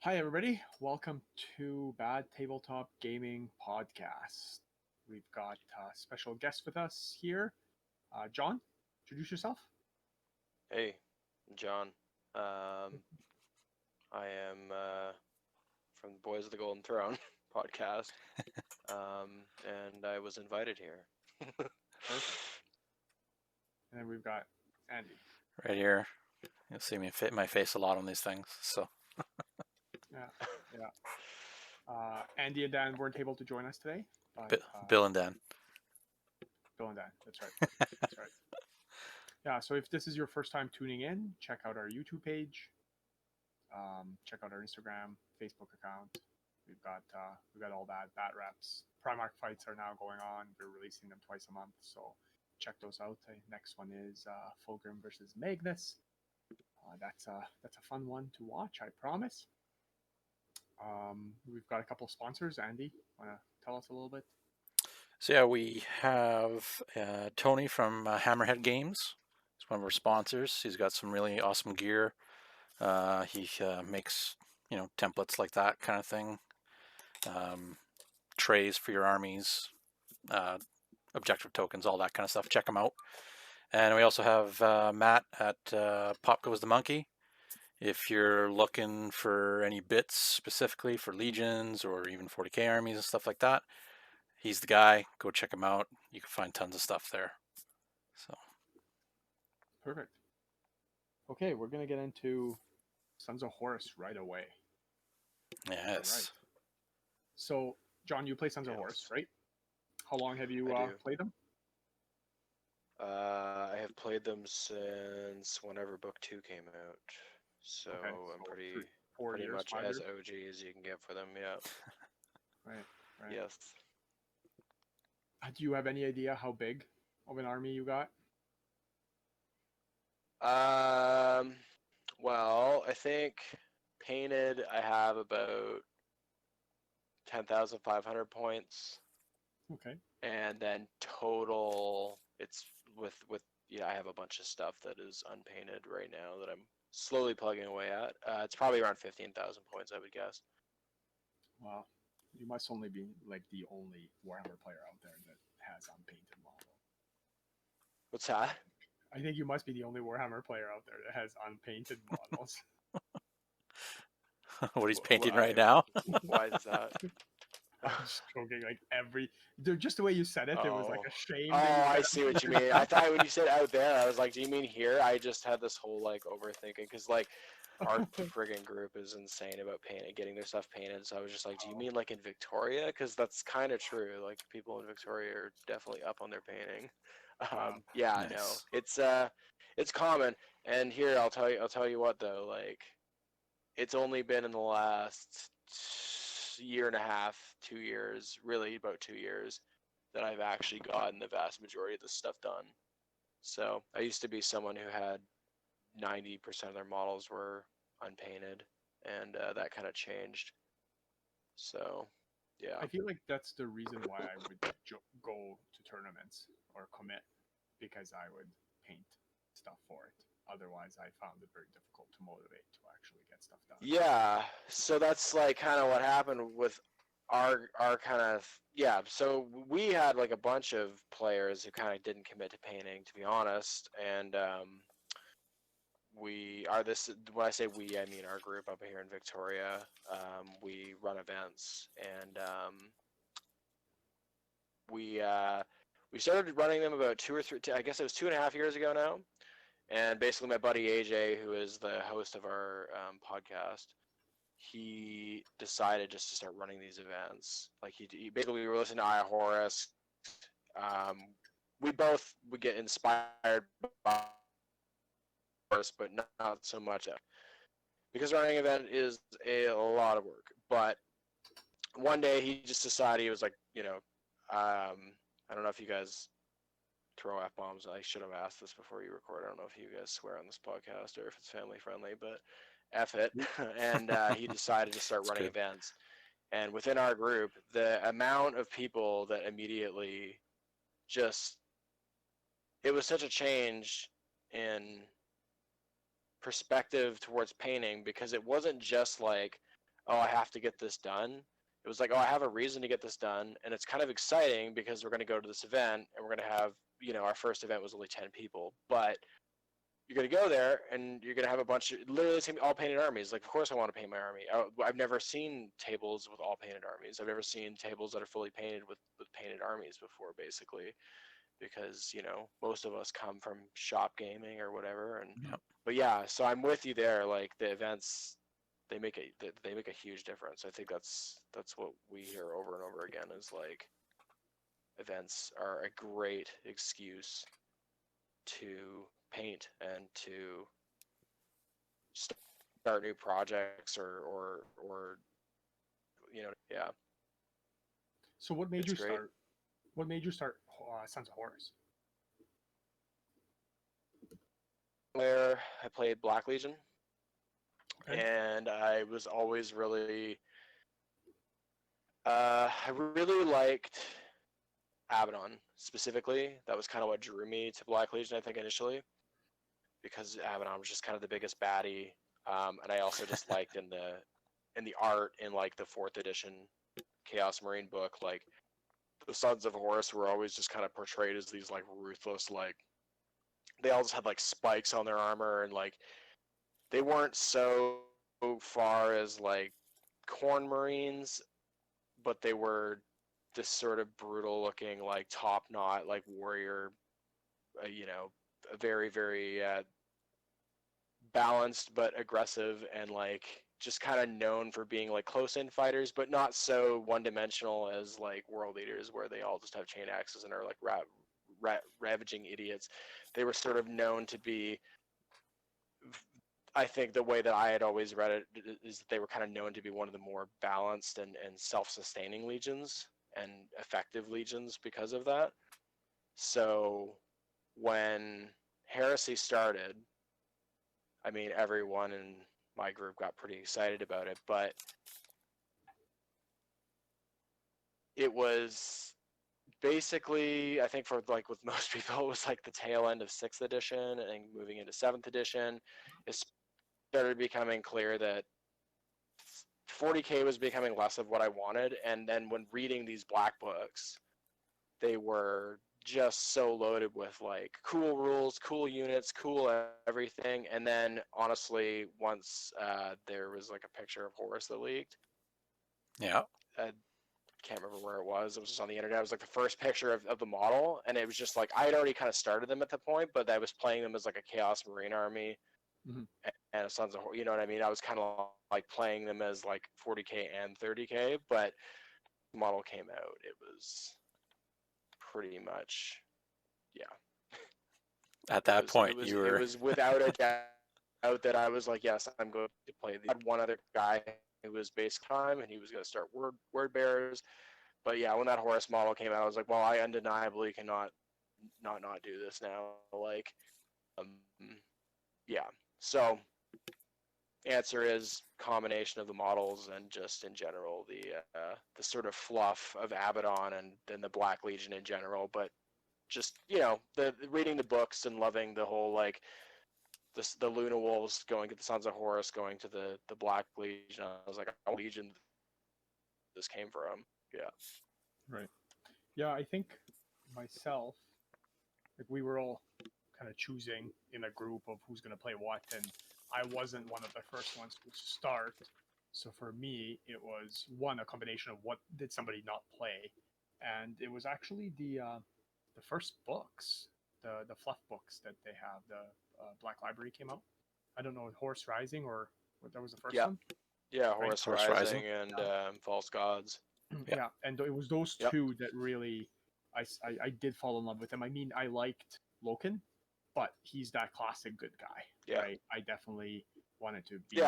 Hi, everybody. Welcome to Bad Tabletop Gaming Podcast. We've got a special guest with us here. John, introduce yourself. Hey, John. I am from the Boys of the Golden Throne podcast, and I was invited here. Perfect. And then we've got Andy. Right here. You'll see me fit my face a lot on these things. So Yeah. Andy and Dan weren't able to join us today. But, Bill and Dan. Bill and Dan. That's right. That's right. Yeah. So if this is your first time tuning in, check out our YouTube page. Check out our Instagram, Facebook account. We've got all that reps. Primarch fights are now going on. We're releasing them twice a month, so check those out. The next one is Fulgrim versus Magnus. That's a fun one to watch, I promise. We've got a couple sponsors. Andy, want to tell us a little bit? So yeah, we have Tony from Hammerhead Games. He's one of our sponsors. He's got some really awesome gear. He makes templates like that kind of thing, trays for your armies, objective tokens, all that kind of stuff. Check him out. And we also have Matt at Pop Goes the Monkey. If you're looking for any bits specifically for legions or even 40k armies and stuff like that, he's the guy. Go check him out. You can find tons of stuff there. So perfect. Okay, we're gonna get into Sons of Horus right away. Yes. Right. So, John, you play Sons of Horus, right? How long have you played them? I have played them since whenever Book 2 came out. So okay, I'm pretty years, much as OG as you can get for them, yeah. Right. Yes. Do you have any idea how big of an army you got? Well, I think painted I have about 10,500 points. Okay. And then total, it's with I have a bunch of stuff that is unpainted right now that I'm slowly plugging away at. It's probably around 15,000 points, I would guess. Wow. You must only be like the only Warhammer player out there that has unpainted model. What's that? I think you must be the only Warhammer player out there that has unpainted models. What he's painting right now? Why is that? I'm just joking. Like just the way you said it, it was like a shame. Oh, I see what you mean. I thought when you said out there, I was like, do you mean here? I just had this whole like overthinking because like our friggin' group is insane about painting, getting their stuff painted. So I was just like, do you mean like in Victoria? Because that's kind of true. Like people in Victoria are definitely up on their painting. Yeah, nice. No, it's common. And here I'll tell you what though, like it's only been in the last year and a half, 2 years, really about 2 years, that I've actually gotten the vast majority of this stuff done. So I used to be someone who had 90% of their models were unpainted, and that kind of changed. So, yeah. I feel like that's the reason why I would go to tournaments or commit, because I would paint stuff for it. Otherwise, I found it very difficult to motivate to actually get stuff done. Yeah, so that's like kind of what happened with our kind of, yeah, so we had like a bunch of players who kind of didn't commit to painting, to be honest, and we are this, when I say we, I mean our group up here in Victoria. We run events, and we started running them about 2 or 3, I guess it was 2.5 years ago now. And basically my buddy AJ, who is the host of our podcast, he decided just to start running these events. Like he basically, we were listening to Horus. We both would get inspired by Horus, but not so much. Because running an event is a lot of work. But one day he just decided, he was like, I don't know if you guys throw F-bombs. I should have asked this before you record. I don't know if you guys swear on this podcast or if it's family friendly, but F it. And he decided to start running events. And within our group, the amount of people that immediately just, it was such a change in perspective towards painting, because it wasn't just like, oh, I have to get this done. It was like, oh, I have a reason to get this done, and it's kind of exciting because we're going to go to this event and we're going to have, our first event was only 10 people, but you're going to go there and you're going to have a bunch of literally all painted armies. Like, of course I want to paint my army. I've never seen tables with all painted armies. I've never seen tables that are fully painted with painted armies before, basically, because most of us come from shop gaming or whatever. And Yep. but yeah, so I'm with you there. Like, the events, they make a huge difference. I think that's what we hear over and over again, is like, events are a great excuse to paint and to start new projects or yeah. So what made It's you great. start? What made you start Sons of Horus? Where I played Black Legion, Okay. and I was always really I really liked Abaddon specifically. That was kind of what drew me to Black Legion, I think, initially, because Abaddon was just kind of the biggest baddie, and I also just liked in the art in like the 4th edition Chaos Marine book, like the Sons of Horus were always just kind of portrayed as these like ruthless, like they all just had like spikes on their armor, and like they weren't so far as like Corn Marines, but they were this sort of brutal looking, like top knot, like warrior, very, very balanced but aggressive, and like just kind of known for being like close-in fighters, but not so one-dimensional as like World Leaders, where they all just have chain axes and are like ravaging idiots. They were sort of known to be, I think the way that I had always read it is that they were kind of known to be one of the more balanced and self-sustaining legions and effective legions because of that. So when Heresy started, I mean, everyone in my group got pretty excited about it, but it was basically, I think for like with most people, it was like the tail end of 6th edition and moving into 7th edition. It started becoming clear that 40k was becoming less of what I wanted, and then when reading these black books, they were just so loaded with like cool rules, cool units, cool everything. And then honestly, once there was like a picture of Horus that leaked, Yeah. I can't remember where it was. It was just on the internet. It was like the first picture of the model, and it was just like I had already kind of started them at the point, but I was playing them as like a Chaos Marine army. Mm-hmm. And a Sons of Horus, you know what I mean? I was kind of like playing them as like 40k and 30k, but the model came out, it was pretty much, yeah. At that point, it you were. was without a doubt that I was like, yes, I'm going to play. I had one other guy who was base time, and he was going to start word bearers. But yeah, when that Horus model came out, I was like, well, I undeniably cannot not do this now. Like, yeah. So answer is combination of the models and just in general the sort of fluff of Abaddon and then the Black Legion in general, but just the reading the books and loving the whole like the Luna Wolves going to the Sons of Horus, going to the Black Legion. I was like, oh, Legion, this came from. Yeah. Right. Yeah, I think myself, like we were all kind of choosing in a group of who's going to play what, and I wasn't one of the first ones to start. So for me, it was a combination of what did somebody not play, and it was actually the first books, the fluff books that they have. The Black Library came out. I don't know, Horse Rising or what, that was the first one. Yeah, Right? Horus Horus Rising Rising. and False Gods. Yeah, and it was those Yep. two that really I did fall in love with him. I mean, I liked Loken, but he's that classic good guy, Yeah. right? I definitely wanted to be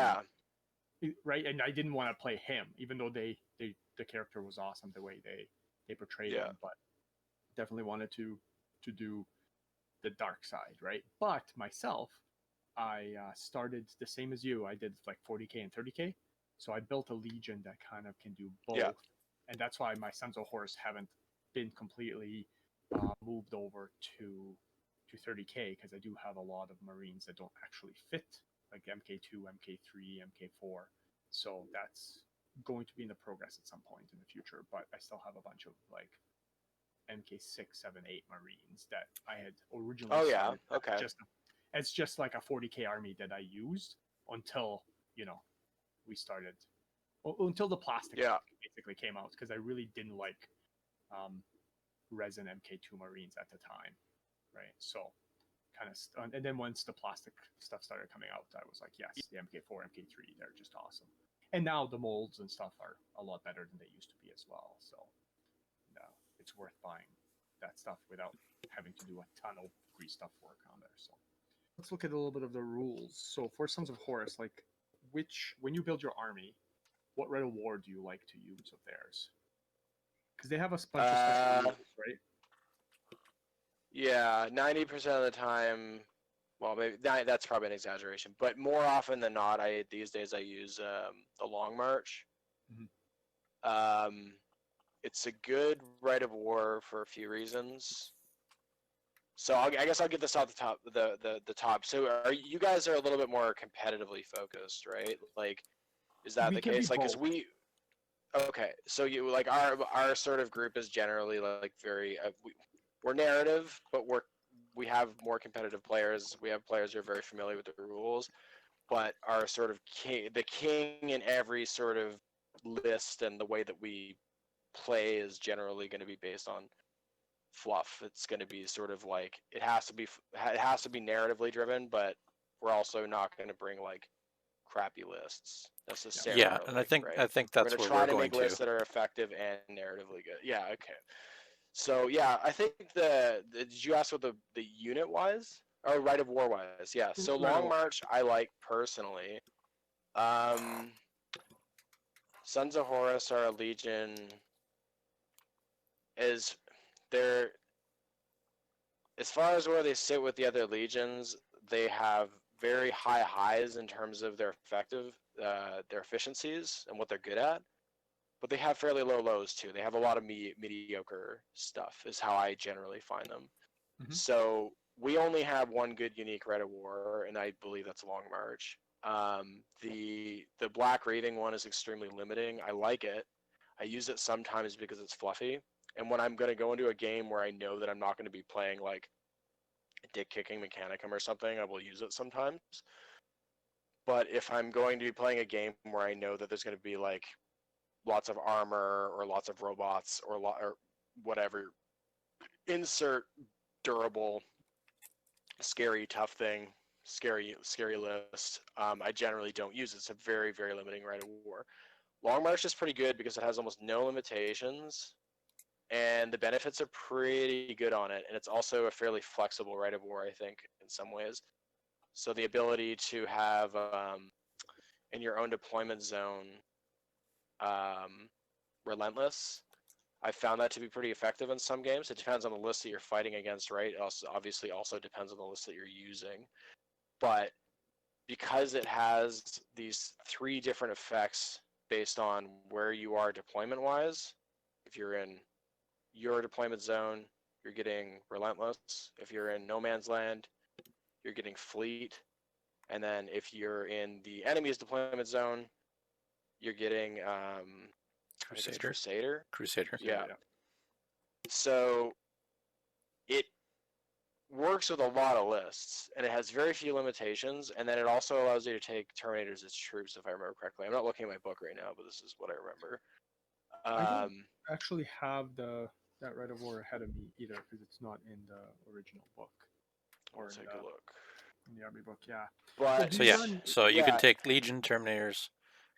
right, and I didn't want to play him, even though the character was awesome the way they portrayed him, but definitely wanted to do the dark side, right? But myself, I started the same as you. I did like 40k and 30k, so I built a legion that kind of can do both, and that's why my Sons of Horus haven't been completely moved over to 30k, because I do have a lot of Marines that don't actually fit, like MK2, MK3, MK4. So that's going to be in the progress at some point in the future, but I still have a bunch of like MK6, 7, 8 Marines that I had originally Oh yeah, started. okay. It's just like a 40k army that I used until, we started, until the plastic basically came out, because I really didn't like resin MK2 Marines at the time, right? So and then once the plastic stuff started coming out, I was like, yes, the MK4, MK3, they're just awesome. And now the molds and stuff are a lot better than they used to be as well. So it's worth buying that stuff without having to do a ton of grease stuff work on there. So let's look at a little bit of the rules. So for Sons of Horus, like when you build your army, what Red of War do you like to use of theirs? Because they have a bunch of special rules, right? Yeah, 90% of the time, well, maybe that's probably an exaggeration, but more often than not, these days I use the Long March. Mm-hmm. It's a good rite of war for a few reasons. So I guess I'll get this off the top. The top. So you guys are a little bit more competitively focused, right? Like, is that the case? Like, because okay, so you like our sort of group is generally like very we're narrative, but we have more competitive players. We have players who are very familiar with the rules, but our sort of the king in every sort of list and the way that we play is generally going to be based on fluff. It's going to be sort of like it has to be narratively driven, but we're also not going to bring like crappy lists necessarily. Yeah, and I think right? that's We're where try we're to going make to. lists that are effective and narratively good. Yeah, okay. So yeah, I think did you ask what the unit wise or rite of war wise? Yeah. So Long March I like personally. Sons of Horus are a legion. As far as where they sit with the other legions, they have very high highs in terms of their their efficiencies and what they're good at. But they have fairly low lows too. They have a lot of mediocre stuff, is how I generally find them. Mm-hmm. So we only have one good unique rite of war, and I believe that's Long March. The Black Raving one is extremely limiting. I like it. I use it sometimes because it's fluffy. And when I'm going to go into a game where I know that I'm not going to be playing like dick kicking Mechanicum or something, I will use it sometimes. But if I'm going to be playing a game where I know that there's going to be like lots of armor or lots of robots or whatever, insert durable, scary, tough thing, scary list, I generally don't use it. It's a very, very limiting rite of war. Long March is pretty good because it has almost no limitations, and the benefits are pretty good on it, and it's also a fairly flexible rite of war, I think, in some ways. So the ability to have in your own deployment zone relentless, I found that to be pretty effective in some games. It depends on the list that you're fighting against, right? It obviously also depends on the list that you're using. But because it has these 3 different effects based on where you are deployment-wise, if you're in your deployment zone, you're getting relentless. If you're in no man's land, you're getting fleet. And then if you're in the enemy's deployment zone, you're getting Crusader. Yeah. So it works with a lot of lists, and it has very few limitations, and then it also allows you to take Terminators as troops, if I remember correctly. I'm not looking at my book right now, but this is what I remember. I don't actually have that Rite of War ahead of me either, because it's not in the original book. Or take a look. In the army book, yeah. But so you can take Legion Terminators,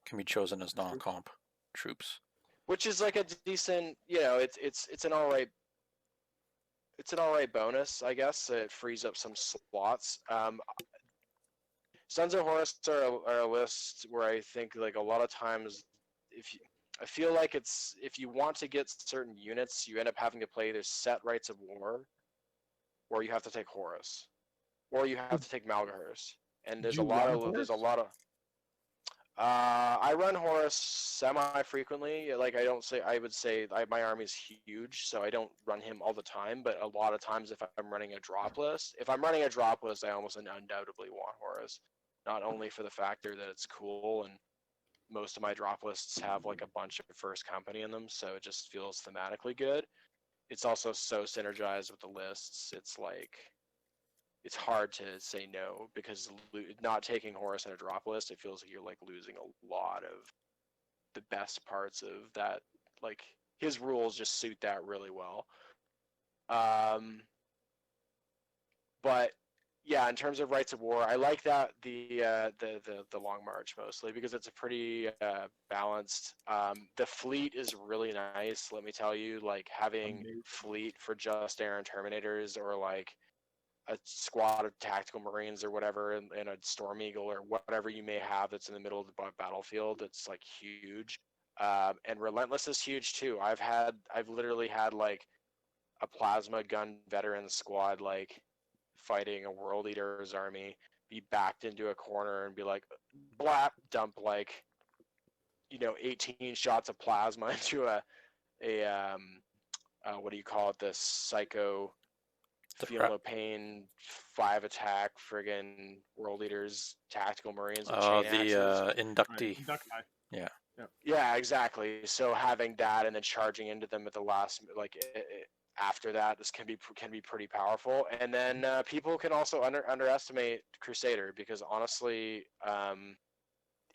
can be chosen as non-comp troops, which is like a decent, it's an all right. It's an all right bonus, I guess. It frees up some slots. Sons of Horus are a list where I think like a lot of times, I feel like if you want to get certain units, you end up having to play either set rites of war, or you have to take Horus, or you have to take Malgahurs. And there's a lot of. I run Horus semi-frequently. Like I would say my army's huge, so I don't run him all the time. But a lot of times, if I'm running a drop list, I almost undoubtedly want Horus. Not only for the factor that it's cool and most of my drop lists have like a bunch of first company in them, so it just feels thematically good. It's also so synergized with the lists. It's like it's hard to say no because not taking Horus in a drop list, it feels like you're like losing a lot of the best parts of that. Like his rules just suit that really well. But yeah, in terms of rites of war, I like that the long march mostly because it's a pretty balanced. The fleet is really nice. Let me tell you, like having Amazing. fleet for just Aaron Terminators or like a squad of tactical marines or whatever, and a Storm Eagle or whatever you may have that's in the middle of the battlefield. It's like huge. And Relentless is huge too. I've literally had like a plasma gun veteran squad like fighting a World Eater's army, be backed into a corner and be like, blap, dump like, 18 shots of plasma into a what do you call it? This psycho feel no pain 5 attack friggin' World Eaters tactical marines with chain axes. inductee. Right. Inducti. Yeah. Yeah, exactly. So having that and then charging into them at the last, like after that, this can be pretty powerful. And then people can also underestimate Crusader because honestly,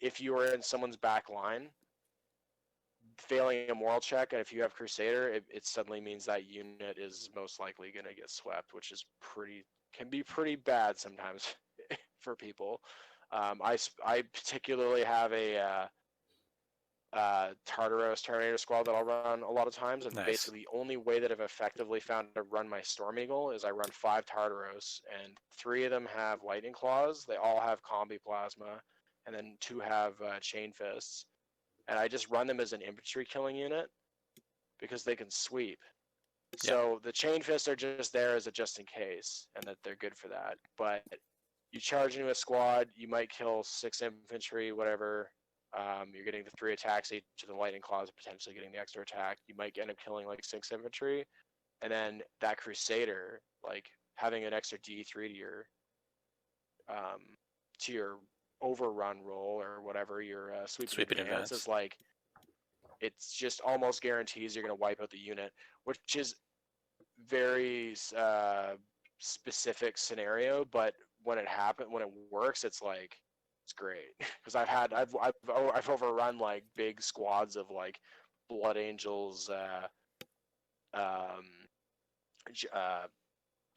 if you are in someone's back line, failing a moral check, and if you have Crusader, it suddenly means that unit is most likely going to get swept, which is can be pretty bad sometimes for people. I particularly have a Tartaros Terminator squad that I'll run a lot of times, and Nice. basically the only way that I've effectively found to run my Storm Eagle is I run 5 Tartaros, and 3 of them have Lightning Claws. They all have Combi Plasma, and then 2 have Chain Fists. And I just run them as an infantry killing unit because they can sweep. So the Chain Fists are just there as a just in case, and that they're good for that. But you charge into a squad, you might kill 6 infantry, whatever. You're getting the 3 attacks each of the Lightning Claws, potentially getting the extra attack. You might end up killing like 6 infantry, and then that Crusader, like having an extra D3 to your overrun roll or whatever your sweeping advance is like. It's just almost guarantees you're going to wipe out the unit, which is very specific scenario. But when it works, it's like it's great because I've overrun like big squads of like Blood Angels,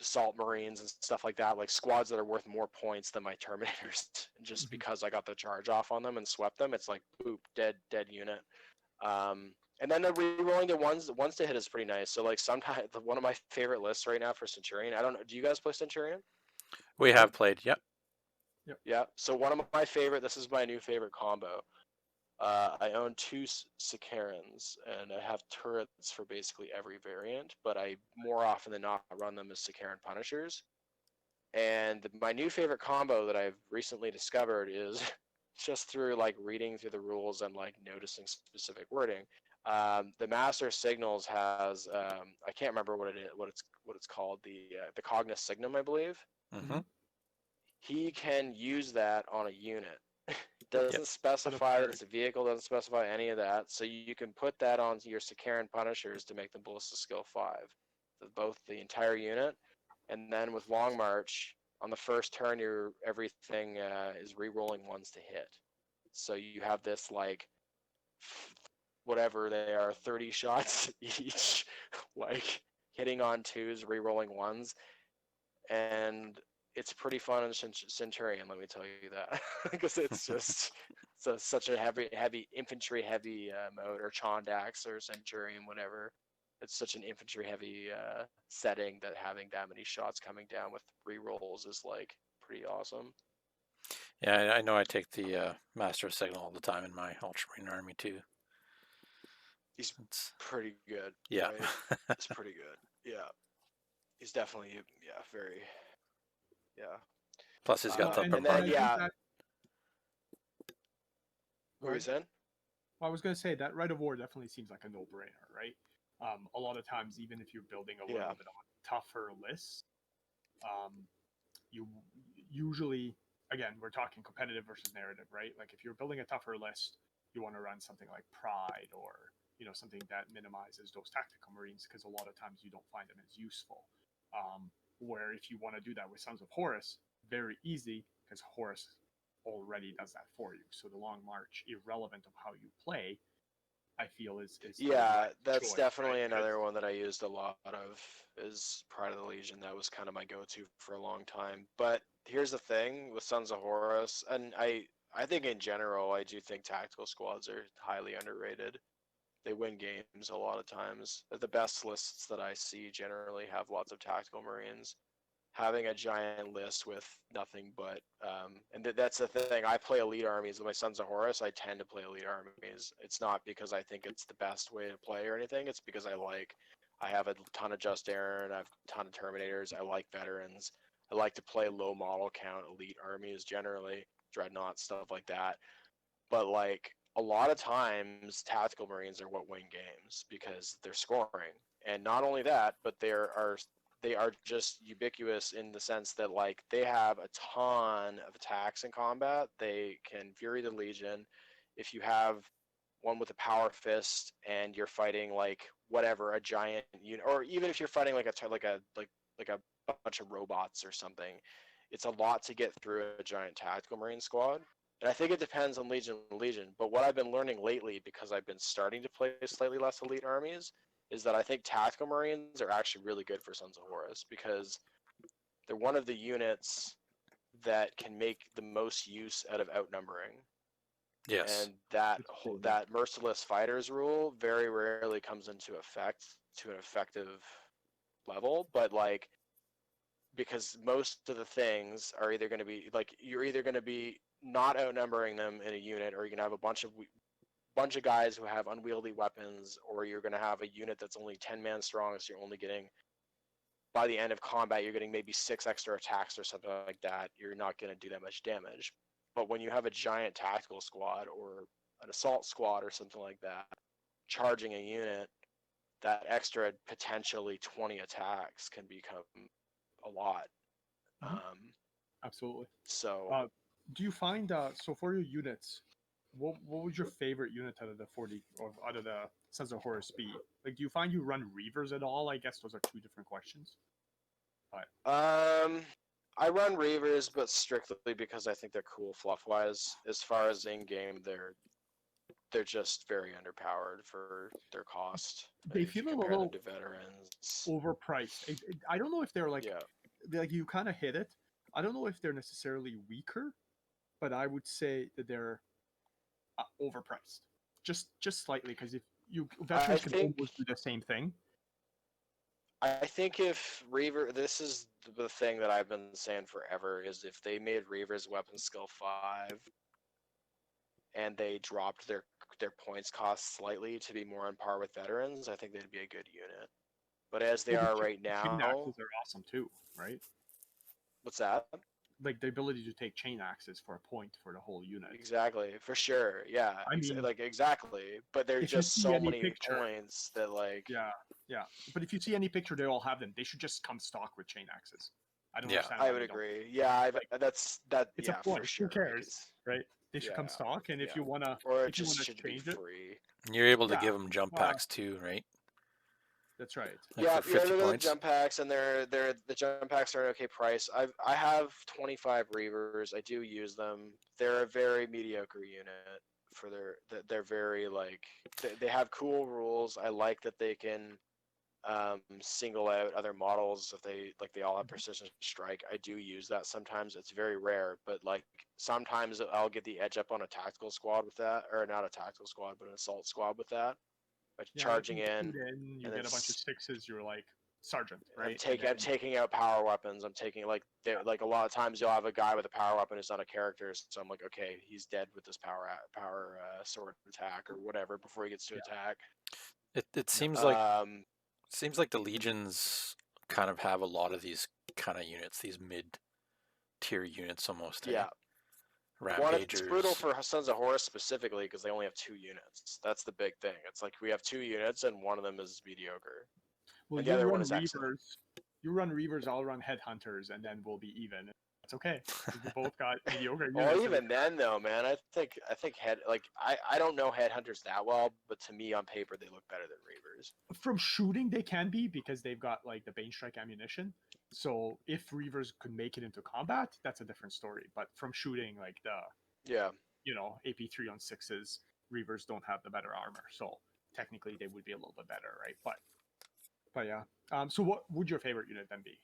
Salt Marines and stuff like that, like squads that are worth more points than my Terminators, just because I got the charge off on them and swept them. It's like boop, dead unit. And then the re-rolling to ones to hit is pretty nice. So like sometimes one of my favorite lists right now for Centurion. I don't know. Do you guys play Centurion? We have played. Yep. Yeah. So one of my favorite. This is my new favorite combo. I own 2 Sicarans, and I have turrets for basically every variant, but I more often than not run them as Sicaran Punishers. And my new favorite combo that I've recently discovered is just through like reading through the rules and like noticing specific wording. The Master Signals has I can't remember what it's called, the Cognis Signum, I believe. Mm-hmm. He can use that on a unit. Doesn't specify that it's a vehicle, doesn't specify any of that. So you can put that on your Sicaran Punishers to make them Ballista Skill 5. Both the entire unit. And then with Long March, on the first turn, everything is re-rolling 1s to hit. So you have this like, whatever they are, 30 shots each, like hitting on 2s, re-rolling 1s. And it's pretty fun in Centurion, let me tell you that, because it's just such a heavy infantry heavy mode, or Chondax or Centurion, whatever. It's such an infantry heavy setting that having that many shots coming down with re-rolls is like pretty awesome. Yeah, I know. I take the Master Signal all the time in my Ultramarine army too. He's pretty good. Yeah, right? It's pretty good. Yeah, he's definitely very. Yeah. Plus, he's got the and then primarch. What were you saying? Well, I was going to say that Rite of War definitely seems like a no-brainer, right? A lot of times, even if you're building a little bit on tougher lists, you usually, again, we're talking competitive versus narrative, right? Like if you're building a tougher list, you want to run something like Pride, or something that minimizes those tactical marines, because a lot of times you don't find them as useful. Where if you want to do that with Sons of Horus, very easy, because Horus already does that for you. So the Long March, irrelevant of how you play, I feel is the right that's choice, definitely right? 'Cause- another one that I used a lot of is Pride of the Legion. That was kind of my go-to for a long time. But here's the thing with Sons of Horus, and I think in general, I do think tactical squads are highly underrated. They win games a lot of times. The best lists that I see generally have lots of tactical marines. Having a giant list with nothing but and that's the thing. I play elite armies with my Sons of Horus. I tend to play elite armies. It's not because I think it's the best way to play or anything. It's because I have a ton of Just Aaron, I have a ton of Terminators, I like veterans. I like to play low model count elite armies generally, dreadnoughts, stuff like that. But like a lot of times tactical marines are what win games because they're scoring. And not only that, but they are just ubiquitous in the sense that like they have a ton of attacks in combat. They can Fury the Legion. If you have one with a power fist and you're fighting like whatever a giant unit, or even if you're fighting like a bunch of robots or something, it's a lot to get through a giant tactical marine squad. And I think it depends on Legion to Legion. But what I've been learning lately, because I've been starting to play slightly less elite armies, is that I think tactical marines are actually really good for Sons of Horus because they're one of the units that can make the most use out of outnumbering. Yes. And that merciless fighters rule very rarely comes into effect to an effective level, but like because most of the things are either going to be like you're either going to be not outnumbering them in a unit, or you're going to have a bunch of guys who have unwieldy weapons, or you're going to have a unit that's only 10 man strong, so you're only getting, by the end of combat, you're getting maybe 6 extra attacks or something like that. You're not going to do that much damage. But when you have a giant tactical squad or an assault squad or something like that, charging a unit, that extra potentially 20 attacks can become a lot. Absolutely. So Do you find so for your units, what was your favorite unit out of the 40 or out of the Sons of Horus be? Like, do you find you run Reavers at all? I guess those are two different questions. But I run Reavers, but strictly because I think they're cool fluff-wise. As far as in-game, they're just very underpowered for their cost. They if you feel a compare little them to veterans. overpriced. I don't know if they're like Yeah. like you kind of hit it. I don't know if they're necessarily weaker, but I would say that they're overpriced, just slightly, because if veterans can almost do the same thing. I think if this is the thing that I've been saying forever, is if they made Reavers weapon skill 5 and they dropped their points cost slightly to be more on par with veterans, I think they'd be a good unit. But as they are right Chain now, axes are awesome too, right? what's that? Like the ability to take chain axes for a point for the whole unit. Exactly, for sure. Yeah, I mean, exactly. But there's just so many points that Yeah. But if you see any picture, they all have them. They should just come stock with chain axes. I don't understand. I would agree. Yeah, it's yeah, a point. for sure. Who cares, right? They should come stock, and if you wanna, or if you wanna change it, free. You're able to give them jump packs too, right? That's right. Like for 50 points. Jump packs, and the jump packs are an okay price. I have 25 Reavers. I do use them. They're a very mediocre unit for they're very like they have cool rules. I like that they can single out other models if they all have precision strike. I do use that sometimes. It's very rare, but like sometimes I'll get the edge up on a tactical squad with that, or not a tactical squad, but an assault squad with that. Charging in, you get a bunch of 6s. You're like sergeant, right? I'm taking out power weapons. I'm taking like a lot of times you'll have a guy with a power weapon who's not a character, so I'm like, okay, he's dead with this power sword attack or whatever before he gets to attack. It seems like the legions kind of have a lot of these kind of units, these mid-tier units almost. Yeah. Rampagers. It's brutal for Sons of Horus specifically because they only have 2 units. That's the big thing. It's like we have 2 units and one of them is mediocre. Well, and the other one is excellent. You run Reavers, I'll run Headhunters, and then we'll be even. That's okay. We both got mediocre Well, units. even then, though, man, I think I don't know headhunters that well, but to me, on paper, they look better than Reavers. From shooting, they can be because they've got like the Bane Strike ammunition. So if Reavers could make it into combat, that's a different story. But from shooting, like Yeah. AP 3-on-6s, Reavers don't have the better armor, so technically they would be a little bit better, right? But yeah. So what would your favorite unit then be?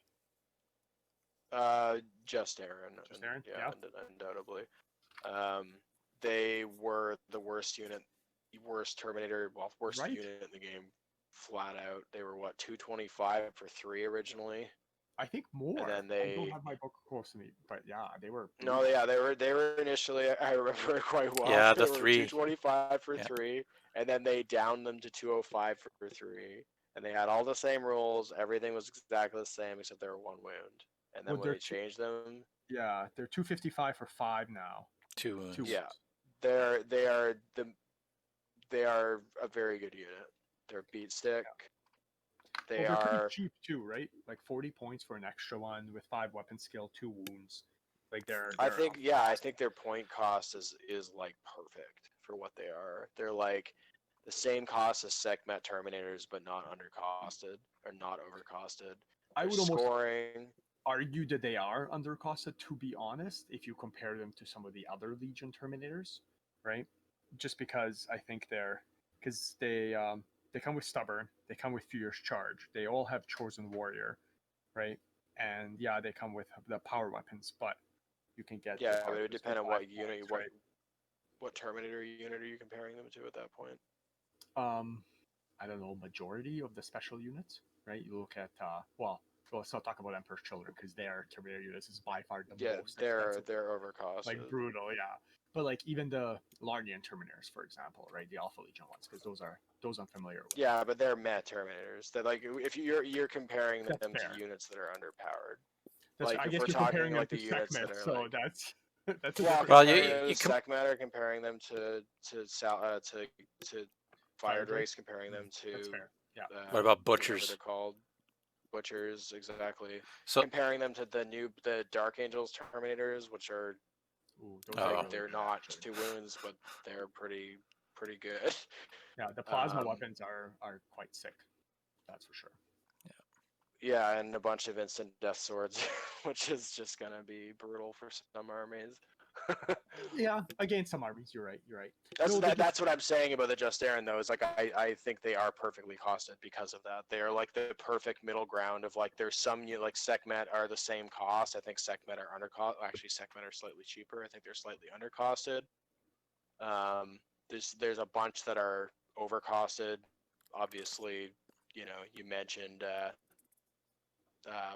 Just Aaron. Just Aaron? Yeah, undoubtedly. They were the worst Terminator, worst Right? unit in the game, flat out. They were what, 225 for 3 originally, I think more. and then I don't they. have my book close to me, but yeah, they were. No, yeah, they were initially. I remember it quite well. Yeah, they the were 3. 225 for Yeah. 3, and then they downed them to 205 for 3, and they had all the same rules. Everything was exactly the same except they were 1 wound. And then Well, when they changed them, Yeah, they're 255 for 5 now. 2 wounds. 2 Yeah. wounds. they are a very good unit. They're beat stick. They Well, they're are pretty cheap too, right? Like 40 points for an extra one with 5 weapon skill, 2 wounds. Like I think their point cost is like perfect for what they are. They're like the same cost as Sekhmet Terminators, but not undercosted or not overcosted. I Their would almost scoring. argue that they are undercosted, to be honest, if you compare them to some of the other Legion Terminators, right? Just because I think they come with Stubborn, they come with Fierce Charge, they all have Chosen Warrior, right? And yeah, they come with the power weapons, but you can get Yeah, but it would depend on what unit, points, right? what Terminator unit are you comparing them to at that point? I don't know, majority of the special units, right? You look at well, let's not talk about Emperor's Children because their Terminator units is by far the most expensive. They're overcosted. Like brutal, yeah. But like even the Larnian Terminators, for example, right? The Alpha Legion ones, because those I'm familiar with. Yeah, but they're Met Terminators. They're like if you're comparing them That's fair. to units that are underpowered. That's like I if guess we're you're talking comparing like them the to units Sekhmet, that are so like, that's that's a well, different Well, comparing you them to com- Sekhmet or comparing them to Fire Drakes, comparing them to That's fair. Yeah. What about whatever butchers? they're called. Butchers, exactly. So Comparing them to the Dark Angels Terminators, which are Ooh, those Oh. are like really they're good, not actually. 2 wounds, but they're pretty good. Yeah, the plasma Um, weapons are quite sick. That's for sure. Yeah, and a bunch of instant death swords, which is just gonna be brutal for some armies. Yeah, against some armies, you're right. You're right. That's what I'm saying about the Just Aaron though. Is like I think they are perfectly costed because of that. They are like the perfect middle ground of like there's some like Sekhmet are the same cost. I think Sekhmet are undercost. Actually, Sekhmet are slightly cheaper. I think they're slightly undercosted. There's a bunch that are overcosted. Obviously, you mentioned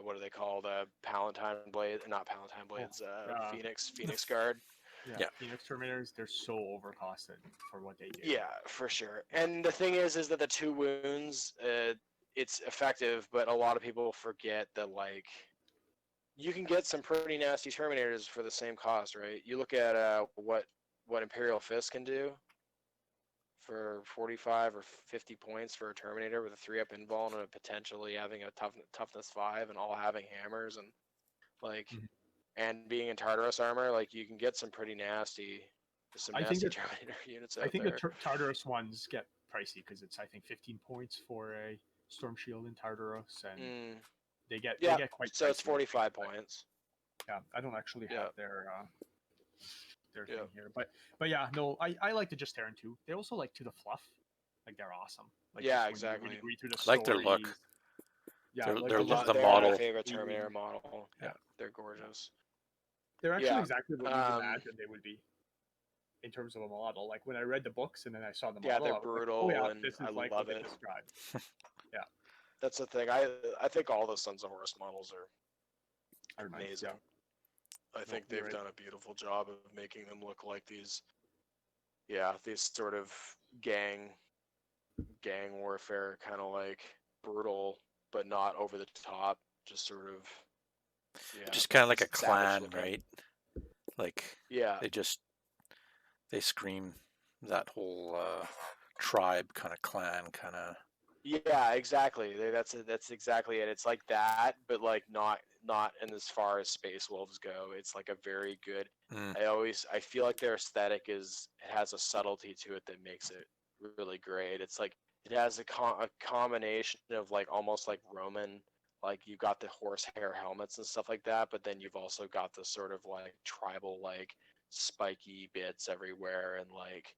what are they called? Palatine Blade, not Palatine Blades. Phoenix Guard. Yeah, Phoenix Terminators, they're so overcosted for what they do. Yeah, for sure. And the thing is that the 2 wounds, it's effective, but a lot of people forget that like you can get some pretty nasty Terminators for the same cost, right? You look at what Imperial Fist can do for 45 or 50 points for a Terminator with a 3-up invuln and potentially having a toughness 5 and all having hammers and like and being in Tartarus armor, like you can get some pretty nasty Terminator units out there. I think the Tartarus ones get pricey because it's I think 15 points for a Storm Shield in Tartarus, and they get quite. So it's 45 points. Yeah, I don't actually have their thing here, but yeah, no, I like the Just Terran too. They also like to the fluff, like they're awesome. Like yeah, exactly. Read through the I like their look. Yeah, they're the they're model. my favorite Terminator model. Yeah, they're gorgeous. They're actually exactly what you imagine they would be in terms of a model. Like when I read the books and then I saw the model, yeah, they're brutal, like, oh, yeah, and this is I like love what it. they described. Yeah, that's the thing. I think all the Sons of Horus models are amazing. Nice, yeah. I think they've done a beautiful job of making them look like these sort of gang warfare, kind of like brutal, but not over the top, just sort of, just kind of like a clan, looking. right? Like, they scream that whole tribe kind of clan kind of. Yeah, exactly. That's exactly it. It's like that, but like not not in as far as Space Wolves go. It's like a very good. Mm. I feel like their aesthetic it has a subtlety to it that makes it really great. It's like it has a combination of like almost like Roman, like you've got the horsehair helmets and stuff like that, but then you've also got the sort of like tribal like spiky bits everywhere and like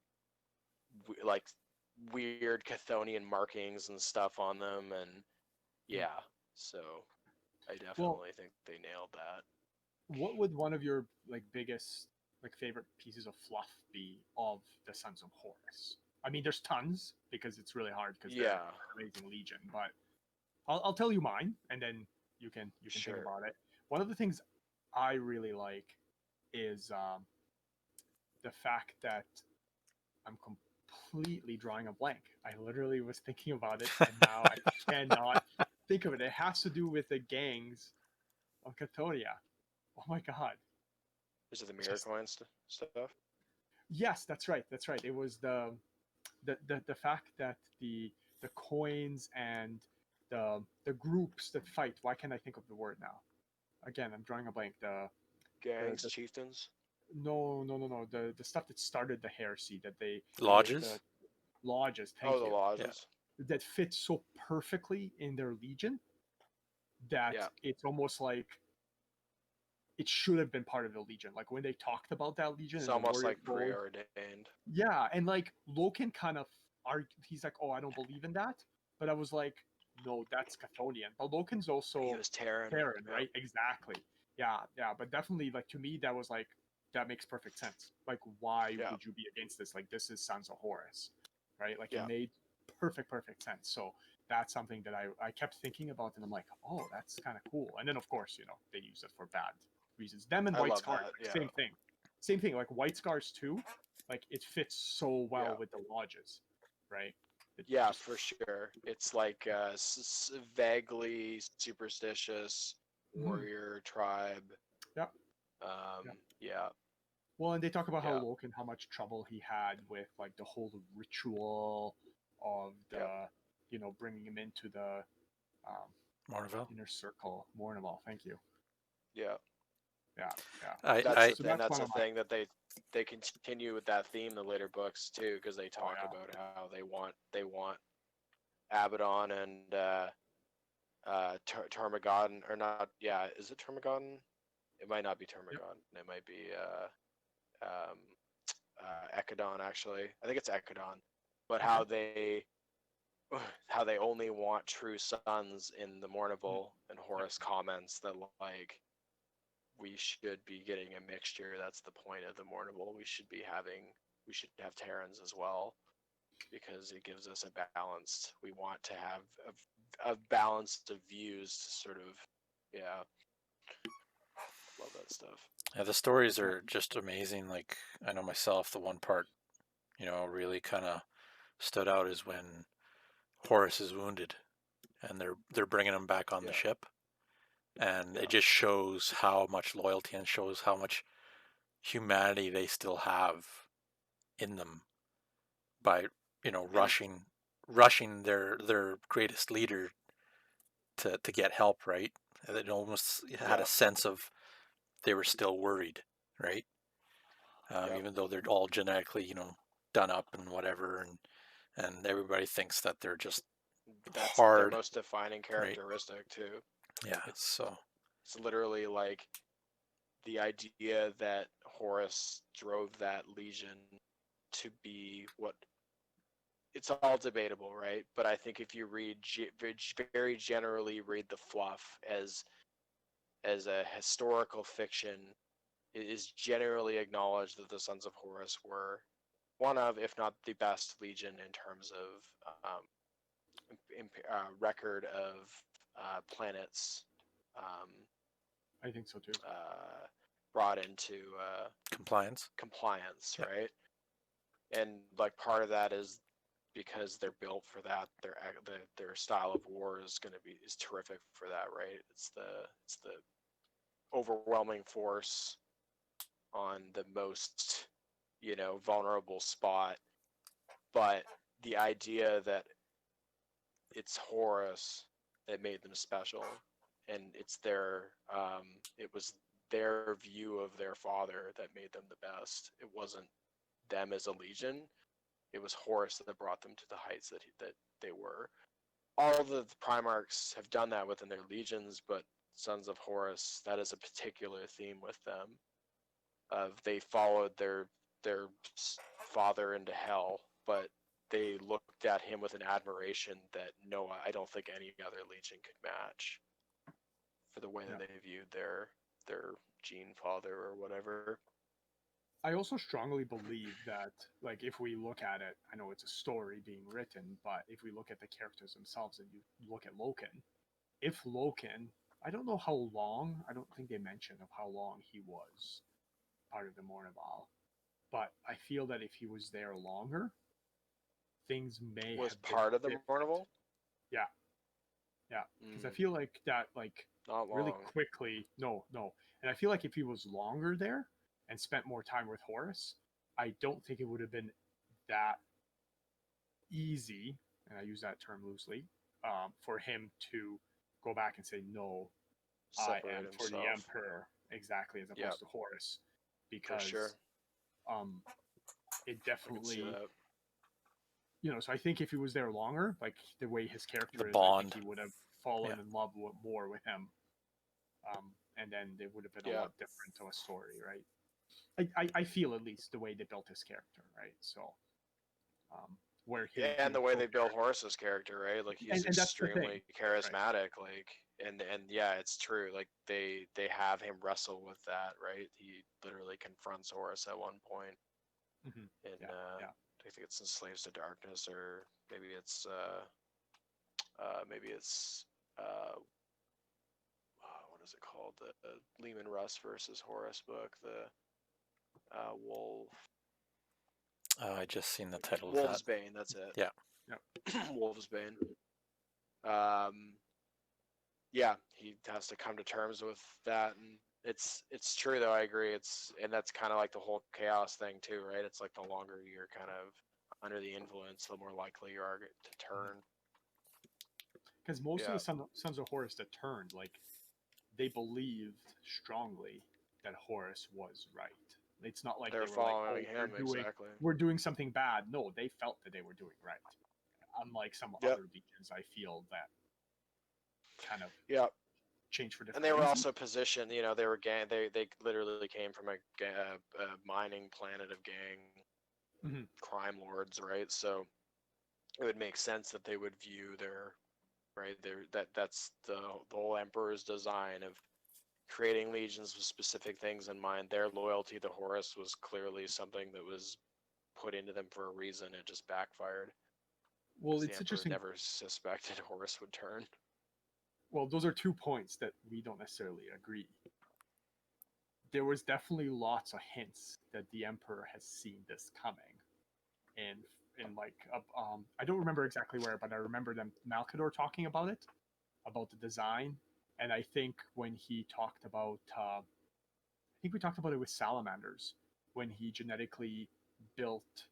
weird Chthonian markings and stuff on them, and yeah, so I Well, definitely think they nailed that. what would one of your like biggest like favorite pieces of fluff be of the Sons of Horus? I mean, there's tons because it's really hard because they're Yeah, an amazing legion. But I'll tell you mine, and then you can think sure. about it. One of the things I really like is the fact that I'm completely drawing a blank. I literally was thinking about it, and now I cannot think of it. It has to do with the gangs of Cathonia. Oh my god! Is it the mirror Just coin stuff? yes, that's right. That's right. It was the fact that the coins and the groups that fight. Why can't I think of the word now? Again, I'm drawing a blank. Gangs, The chieftains. no. The stuff that started the heresy that they the Lodges. lodges. Oh, Thank the you. lodges. That fits so perfectly in their legion that Yeah, it's almost like it should have been part of the legion. Like when they talked about that legion it's and the almost warrior like gold, preordained. yeah, and like Loken kind of he's like, oh, I don't believe in that, but I was like, no, that's Chthonian. But Loken's He also was Terran. Terran, Yeah, right? Exactly. Yeah, but definitely like to me that was like that makes perfect sense. Like why yeah, would you be against this? Like this is Sons of Horus, right? Like it yeah. made perfect sense. So that's something that I kept thinking about, and I'm like, oh, that's kind of cool. And then of course, they use it for bad reasons. Them and I White love Scars, that. like, Yeah, same thing. Like White Scars too, like it fits so yeah, well with the lodges, right? It yeah, just for sure. It's like vaguely superstitious mhm. warrior tribe. Yeah, yeah. Yeah, Well, and they talk about how yeah, Loken, how much trouble he had with like the whole ritual of yeah, bringing him into the um, Mourneville. inner circle, Mournival. Thank you. yeah. Yeah, yeah. I, That's I the So and that's that's one the of my. thing that they continue with that theme in the later books too, because they Oh talk yeah. about how they want Abaddon and Termagant, or not? Yeah, is it Termagant? It might not be Yep. Termagant. It might be um, Ecodon actually. I think it's Ecodon. But Okay. how they only want true sons in the Mm, Mournival, and yep. Horus comments that like we should be getting a mixture. That's the point of the Mournival. We should have Terrans as well because it gives us a balanced. We want to have a balanced of views to sort of, yeah, love that stuff. yeah, the stories are just amazing. Like I know myself, the one part really kind of stood out is when Horus is wounded and they're bringing him back on the Yeah, ship, and yeah, it just shows how much loyalty and shows how much humanity they still have in them by and rushing their greatest leader to get help, right? And it almost had a yeah, sense of they were still worried, right? yeah. Even though they're all genetically done up and whatever, and everybody thinks that they're just That's their hard, most defining right? characteristic too. Yeah. It's So it's literally like the idea that Horus drove that legion to be what, it's all debatable, right? But I think if you very generally read the fluff as a historical fiction, it is generally acknowledged that the Sons of Horus were one of, if not the best legion in terms of record of planets um, I think so too. brought into compliance. compliance, Yeah. right? And like part of that is because they're built for that. Their style of war is terrific for that, right? It's the overwhelming force on the most vulnerable spot, but the idea that it's Horus that made them special, and it's it was their view of their father that made them the best. It wasn't them as a legion. It was Horus that brought them to the heights that they were. All the Primarchs have done that within their legions, but Sons of Horus, that is a particular theme with them. They followed their father into hell, but they looked at him with an admiration that I don't think any other legion could match for the way that they viewed their gene father or whatever. I also strongly believe that, like, if we look at it, I know it's a story being written, but if we look at the characters themselves and you look at Loken, if Loken, I don't know how long, I don't think they mention of how long he was part of the Mournival, but I feel that if he was there longer, things may Was have been part of the different. Mournival? Yeah. Yeah. Because I feel like that, like, Not long. really quickly, no. And I feel like if he was longer there and spent more time with Horus, I don't think it would have been that easy, and I use that term loosely, for him to go back and say, no, Separate I am for the himself. Emperor, exactly, as opposed to Horus. Because For sure. It I can definitely, see that. you know, so I think if he was there longer, like the way his character The is, I bond. think he would have fallen in love more with him. And then it would have been a lot different to a story, right? I feel, at least, the way they built his character, right? So, where he and the way they built Horus's character, right? Like he's extremely charismatic, right. like and yeah, it's true. Like they have him wrestle with that, right? He literally confronts Horus at one point. Mm-hmm. I think it's in Slaves to Darkness, or maybe it's what is it called? The Lehman Russ versus Horus book, the Wolf. I just seen the title of Wolf's that. Bane, that's it. Yeah. Wolf's Bane. Yeah, he has to come to terms with that, and it's true though. I agree. And that's kind of like the whole chaos thing too, right? It's like the longer you're kind of under the influence, the more likely you are to turn. Because most of the Sons of Horus that turned, like, they believed strongly that Horus was right. It's not like they were following like, oh, him, we're doing something bad. No, they felt that they were doing right. Unlike some other legions, I feel that kind of changed for different and they were reasons. also positioned, you know, they were they literally came from a mining planet of gang crime lords, right? So it would make sense that they would view that's the whole Emperor's design of creating legions with specific things in mind. Their loyalty to Horus was clearly something that was put into them for a reason. It just backfired. Well, it's the interesting. Emperor never suspected Horus would turn. Well, those are 2 points that we don't necessarily agree. There was definitely lots of hints that the Emperor has seen this coming, and like I don't remember exactly where, but I remember them Malkador talking about it, about the design, and I think when he talked about, I think we talked about it with salamanders, when he genetically built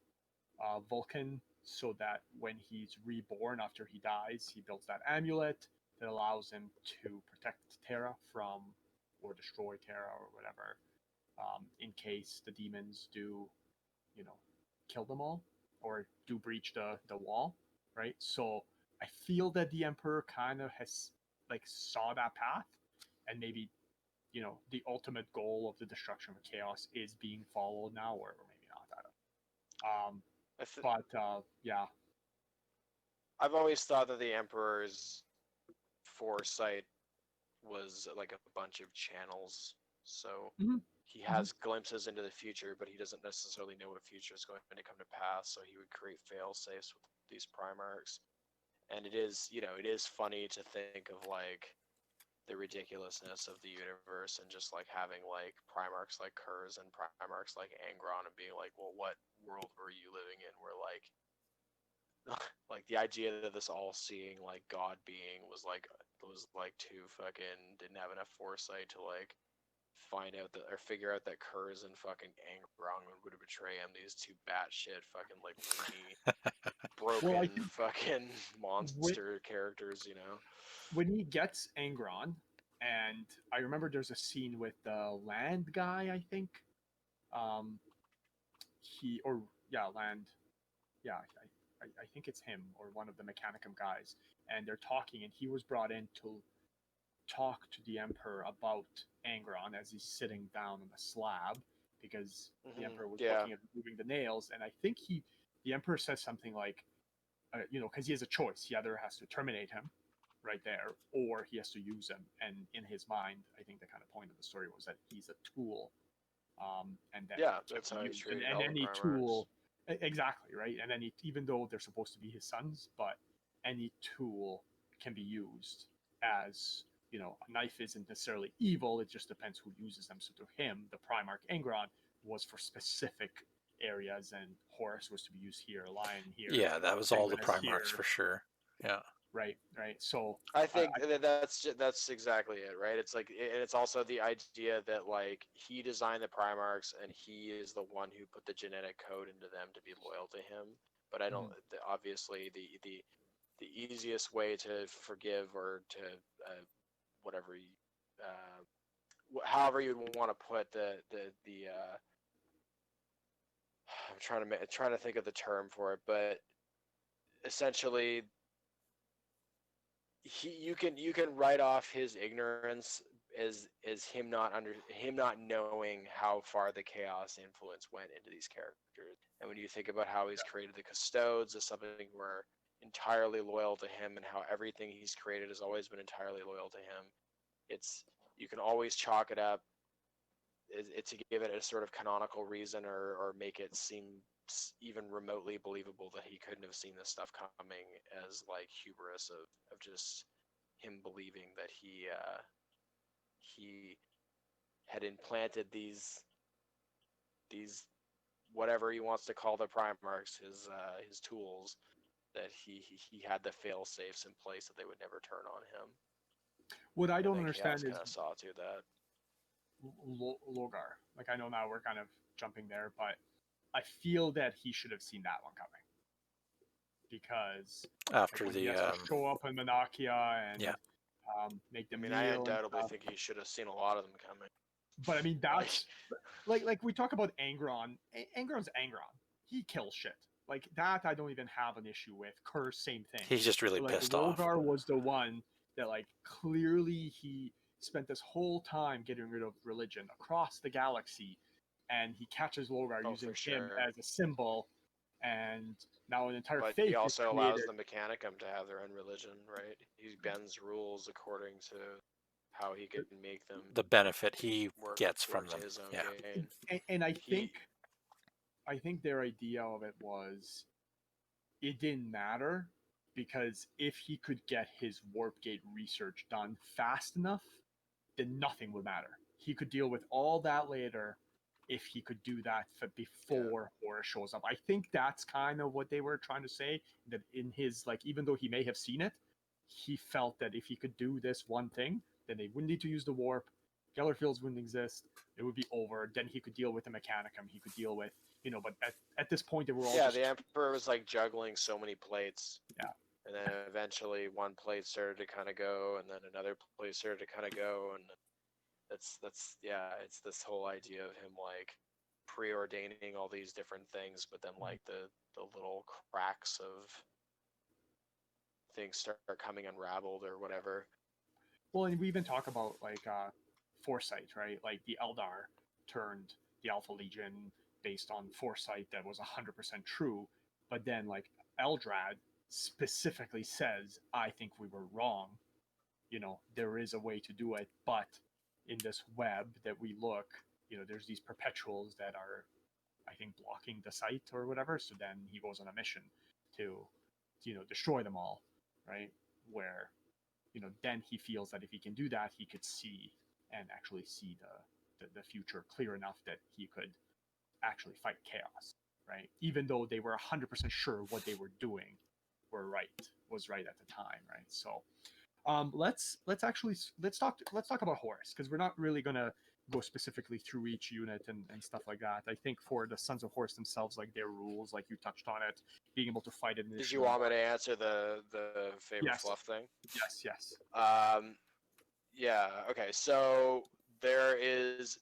Vulcan so that when he's reborn after he dies, he builds that amulet that allows him to protect Terra from, or destroy Terra or whatever, in case the demons do, you know, kill them all or do breach the wall, right? So I feel that the Emperor kind of has, like, saw that path, and maybe, you know, the ultimate goal of the destruction of chaos is being followed now, or maybe not. I don't know. Yeah. I've always thought that the Emperor's foresight was like a bunch of channels. So he has glimpses into the future, but he doesn't necessarily know what future is going to come to pass. So he would create fail safes with these Primarchs. And it is, you know, it is funny to think of like the ridiculousness of the universe and just like having like Primarchs like Kurz and Primarchs like Angron and being like, well, what world were you living in where like like the idea that this all-seeing like god being was like too fucking didn't have enough foresight to like find out that or figure out that Kurz and fucking Angron would betray him, these two batshit fucking like loony, broken fucking monster characters, you know. When he gets Angron, And I remember there's a scene with the land guy, I think. Um, land. Yeah, I think it's him or one of the Mechanicum guys, and they're talking, and he was brought in to talk to the Emperor about Angron as he's sitting down on the slab, because the Emperor was looking at removing the nails, and I think the Emperor says something like, because he has a choice. He either has to terminate him right there, or he has to use him. And in his mind, I think the kind of point of the story was that he's a tool, and then that's how he's treating and all the any Primarchs. tool, exactly right. And then even though they're supposed to be his sons, but any tool can be used as, a knife isn't necessarily evil. It just depends who uses them. So to him, the Primarch Angron was for specific areas, and Horus was to be used here, Lion here. Yeah, that was all the Sanguinus Primarchs here. for sure. Yeah. Right. So I think that's exactly it, right? It's like, and it's also the idea that like he designed the Primarchs and he is the one who put the genetic code into them to be loyal to him. But I don't. Obviously, the easiest way to forgive or to whatever, however you'd want to put the I'm trying to think of the term for it, but essentially, you can write off his ignorance as him not knowing how far the chaos influence went into these characters. And when you think about how he's created the custodes as something who are entirely loyal to him, and how everything he's created has always been entirely loyal to him, you can always chalk it up to give it a sort of canonical reason, or make it seem even remotely believable that he couldn't have seen this stuff coming, as like hubris of just him believing that he had implanted these whatever he wants to call the Primarchs, his tools, that he had the fail safes in place that they would never turn on him. What I don't understand is kind of saw to that. Logar. Like, I know now we're kind of jumping there, but I feel that he should have seen that one coming, because after when the he has to show up in Monarchia and make them. I undoubtedly think he should have seen a lot of them coming. But I mean, that's like we talk about Angron. Angron's Angron. He kills shit. Like that, I don't even have an issue with. Curse, same thing. He's just really pissed off. Logar was the one that, like, clearly he spent this whole time getting rid of religion across the galaxy, and he catches Logar using him as a symbol, and now an entire faith. But he also allows the Mechanicum to have their own religion, right? He bends rules according to how he can make them the benefit he gets from them. His own gain. And I think their idea of it was, it didn't matter, because if he could get his warp gate research done fast enough, then nothing would matter. He could deal with all that later if he could do that before Horus shows up. I think that's kind of what they were trying to say, that in his, like, even though he may have seen it, he felt that if he could do this one thing, then they wouldn't need to use the warp, Geller Fields wouldn't exist, it would be over, then he could deal with the Mechanicum, he could deal with, but at this point they were all the Emperor was like juggling so many plates. Yeah. And then eventually one plate started to kind of go, and then another plate started to kind of go, and it's this whole idea of him like preordaining all these different things, but then like the little cracks of things start coming unraveled or whatever. Well, and we even talk about like foresight, right? Like the Eldar turned the Alpha Legion based on foresight that was 100% true, but then like Eldrad specifically says, I think we were wrong. There is a way to do it, but in this web that we look, there's these perpetuals that are, I think, blocking the site or whatever. So then he goes on a mission to destroy them all, right? Where, then he feels that if he can do that, he could see and actually see the future clear enough that he could actually fight chaos, right? Even though they were 100% sure what they were doing was right at the time, right? So let's talk about Horus, because we're not really gonna go specifically through each unit and stuff like that. I think for the Sons of Horus themselves, like their rules, like you touched on it, being able to fight it. Did you want me to answer the favorite fluff thing? Yes. Yeah. Okay. So there is.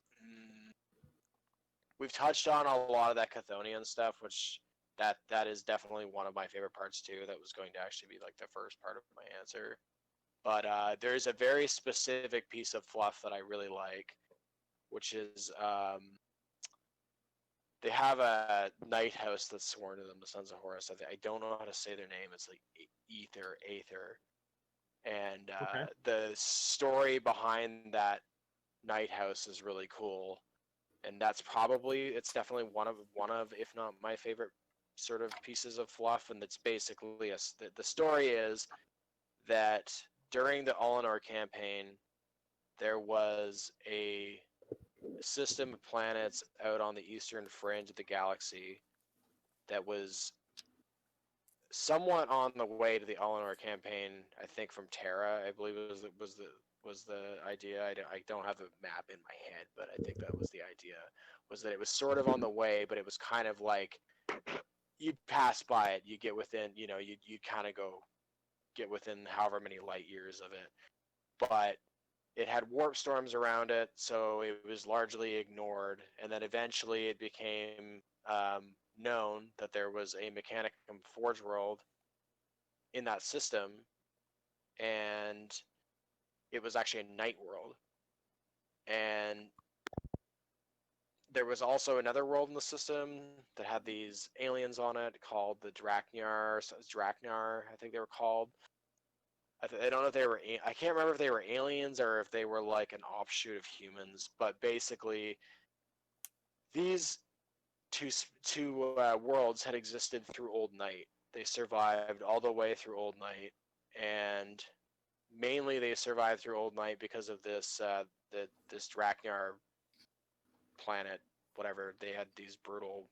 We've touched on a lot of that Chthonian stuff, which that is definitely one of my favorite parts too. That was going to actually be like the first part of my answer. But there's a very specific piece of fluff that I really like, which is they have a night house that's sworn to them, the Sons of Horus. I don't know how to say their name. It's like Aether. And Okay. the story behind that night house is really cool. And it's definitely one of, if not my favorite sort of pieces of fluff. And it's basically the story is that during the Alinor campaign, there was a system of planets out on the eastern fringe of the galaxy that was somewhat on the way to the Alinor campaign. I think from Terra, I believe it was the idea. I don't have the map in my head, but I think that was the idea. Was that it was sort of on the way, but it was kind of like you'd pass by it, you get within, you kind of go get within however many light years of it, but it had warp storms around it, so it was largely ignored. And then eventually it became known that there was a Mechanicum Forge world in that system, and it was actually a night world. And there was also another world in the system that had these aliens on it called the Draknar, I think they were called. I don't know if they were. I can't remember if they were aliens or if they were like an offshoot of humans. But basically, these two worlds had existed through Old Night. They survived all the way through Old Night, and mainly they survived through Old Night because of this this Draknar planet. Whatever, they had these brutal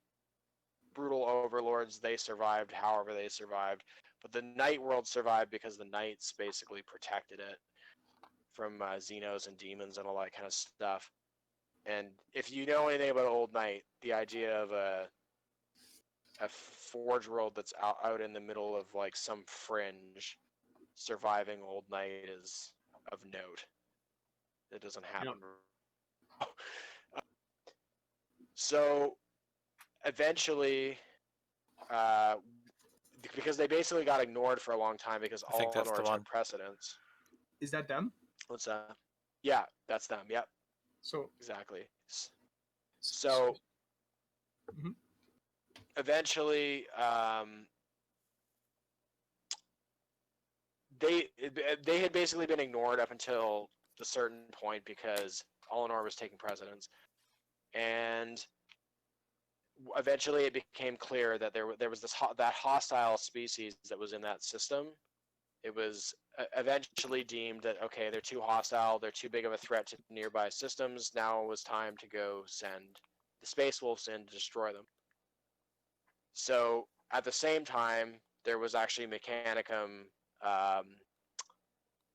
overlords. They survived however they survived. But the Night world survived because the Knights basically protected it from Xenos and demons and all that kind of stuff. And if you know anything about Old Night, the idea of a forge world that's out in the middle of like some fringe surviving Old Night is of note. It doesn't happen. Yep. So eventually, because they basically got ignored for a long time because Alinor took precedence. Is that them? What's that? Yeah, that's them. Yep. So exactly. So eventually, they had basically been ignored up until a certain point because Alinor was taking precedence, and eventually it became clear that there was that hostile species that was in that system. It was eventually deemed that, okay, they're too hostile, they're too big of a threat to nearby systems. Now it was time to go send the Space Wolves in to destroy them. So at the same time, there was actually Mechanicum,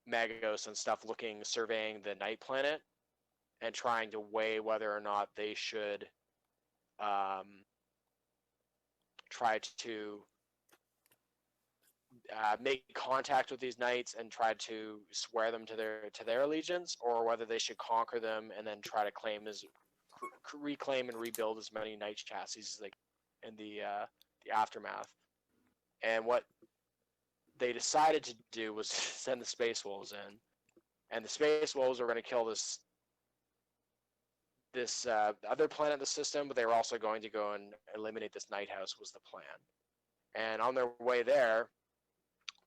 Magos and stuff surveying the Night planet and trying to weigh whether or not they should try to make contact with these knights and try to swear them to their allegiance, or whether they should conquer them and then try to reclaim and rebuild as many knight chassis as they can in the aftermath. And what they decided to do was send the Space Wolves in, and the Space Wolves were going to kill this other planet in the system, but they were also going to go and eliminate this night house was the plan. And on their way there,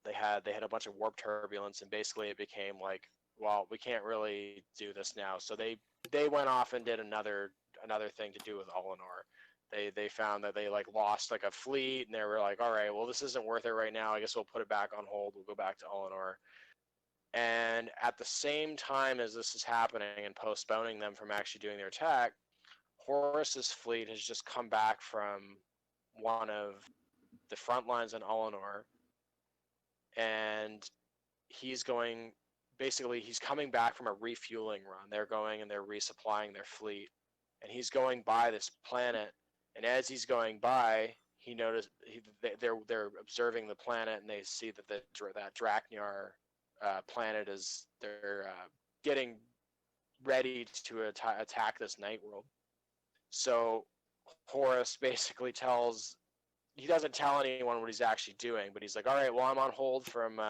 they had a bunch of warp turbulence, and basically it became like, well, we can't really do this now. So they went off and did another thing to do with Alinor. They found that they like lost like a fleet, and they were like, all right, well, this isn't worth it right now. I guess we'll put it back on hold. We'll go back to Alinor. And at the same time as this is happening and postponing them from actually doing their attack, Horus's fleet has just come back from one of the front lines in Alinor, and he's coming back from a refueling run. They're going and they're resupplying their fleet, and he's going by this planet, and as he's going by, he noticed they're observing the planet, and they see that that Draknar planet is they're getting ready to attack this night world. So Horus basically he doesn't tell anyone what he's actually doing, but he's like, all right, well, I'm on hold from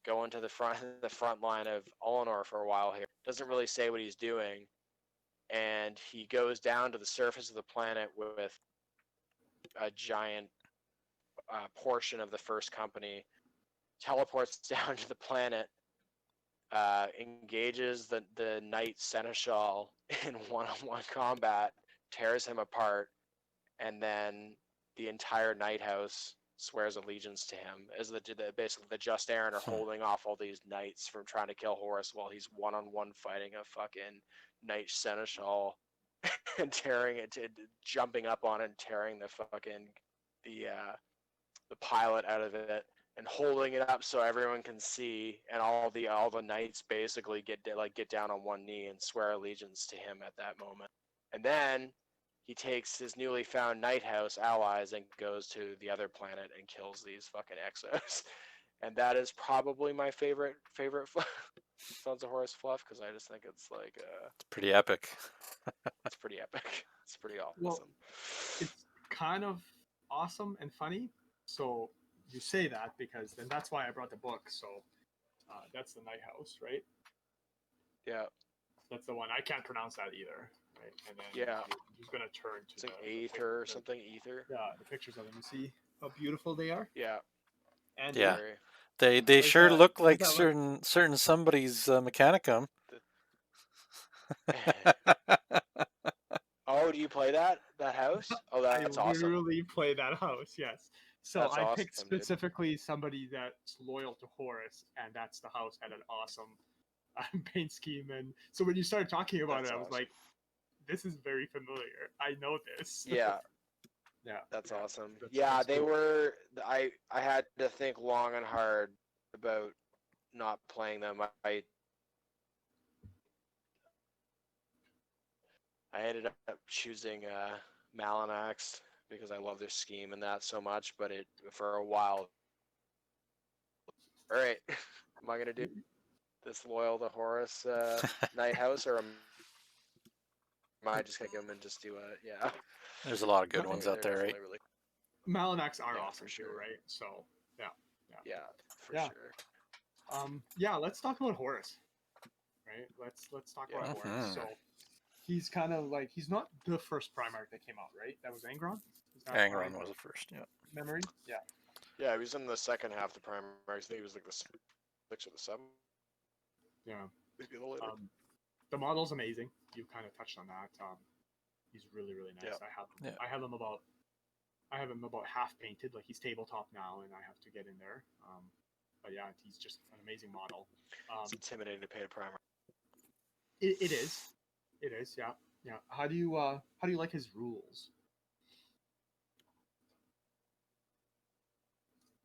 going to the front line of Eleanor for a while here. Doesn't really say what he's doing. And he goes down to the surface of the planet with a giant portion of the first company, teleports down to the planet, engages the Knight Seneschal in one-on-one combat, tears him apart, and then the entire Night House swears allegiance to him, as basically the Just Aaron are holding off all these knights from trying to kill Horus while he's one-on-one fighting a fucking Knight Seneschal and jumping up on it and tearing the fucking the pilot out of it and holding it up so everyone can see, and all the knights basically get down on one knee and swear allegiance to him at that moment. And then he takes his newly found Night House allies and goes to the other planet and kills these fucking Exos. And that is probably my favorite Sons of Horus fluff, because I just think it's like It's pretty epic. it's pretty epic. It's pretty awesome. Well, it's kind of awesome and funny. So you say that because then that's why I brought the book. So that's the Night House, right? Yeah. That's the one. I can't pronounce that either. Right? And then Yeah. I'm just gonna turn to It's like Aether or something. Aether. Yeah, the pictures of them. You see how beautiful they are. Yeah. And Yeah. Very... They sure look like that certain somebody's Mechanicum. Oh, do you play that house? Oh, that's I awesome. literally play that house. Yes. So That's I picked awesome, dude. specifically somebody that's loyal to Horus, and that's the house had an awesome paint scheme. And so when you started talking about That's it, I was awesome. like, "This is very familiar. I know this." Yeah. Yeah. That's awesome. That's Yeah, cool. they were. I had to think long and hard about not playing them. I ended up choosing Malanax because I love their scheme and that so much. But for a while, all right, am I gonna do this loyal to Horus Night House, or am I just gonna go and just do a yeah? There's a lot of good Okay, ones out there, right? Really... Malanax are Yeah, awesome for sure. too, right? So Yeah, for Yeah. sure. yeah. Let's talk about Horus, right? Let's talk about Yeah. Horus. So he's kind of like, he's not the first Primarch that came out, right? That was Angron. Angron was the first, yeah. Memory. Yeah. Yeah, he was in the second half of the Primarchs. I think he was like the 6th or the 7th. Yeah. Maybe the later. The model's amazing. You kind of touched on that. He's really nice. Yeah. I have him about half painted. Like, he's tabletop now, and I have to get in there. But yeah, he's just an amazing model. It's intimidating to paint a Primarch. It is. It is. Yeah. Yeah. How do you like his rules?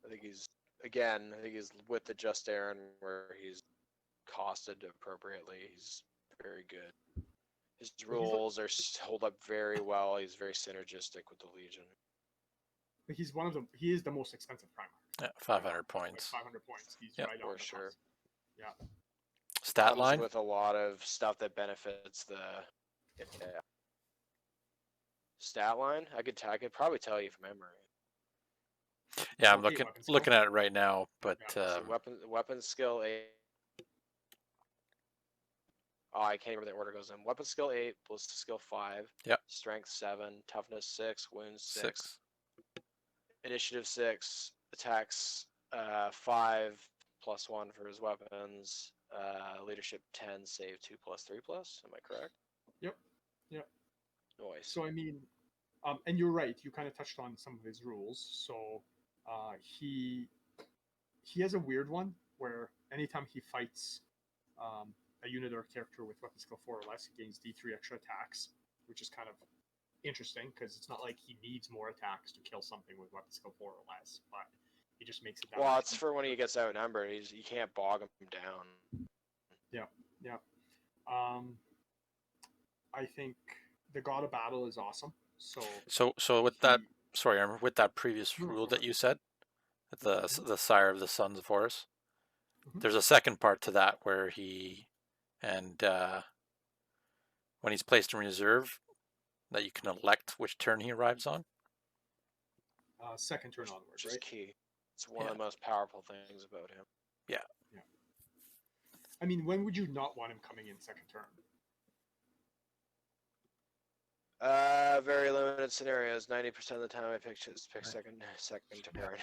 I think he's with the Just Aaron where he's costed appropriately. He's very good. His rules hold up very well. He's very synergistic with the Legion. He is the most expensive Primarch. Yeah, 500 points. Like 500 points. He's Yep. right on For the sure. cost. Yeah. Stat Comes line? with a lot of stuff that benefits the stat line. I could probably tell you from memory. Yeah, I'm So 8 weapon skill. looking at it right now, but So weapon skill 8. Oh, I can't remember the order goes in. Weapon skill 8, ballistic skill 5. Yep. Strength 7, toughness 6, wounds 6. Initiative 6, attacks 5 + 1 for his weapons. Leadership 10, save 2 + 3 +. Am I correct? Yep. Nice. So I mean, and you're right. You kind of touched on some of his rules. So he has a weird one where anytime he fights a unit or a character with weapon skill 4 or less, he gains D3 extra attacks, which is kind of interesting because it's not like he needs more attacks to kill something with weapon skill 4 or less, but he just makes it that Well, much it's for when he gets outnumbered. You can't bog him down. Yeah. I think the God of Battle is awesome. So with that, sorry, with that previous rule that you said, the Sire of the Sons of Horus, there's a second part to that where he and when he's placed in reserve, that you can elect which turn he arrives on. Second turn onward, Which is right? key. It's one of the most powerful things about him. Yeah. I mean, when would you not want him coming in second turn? Very limited scenarios. 90% of the time, I pick Right. second turn.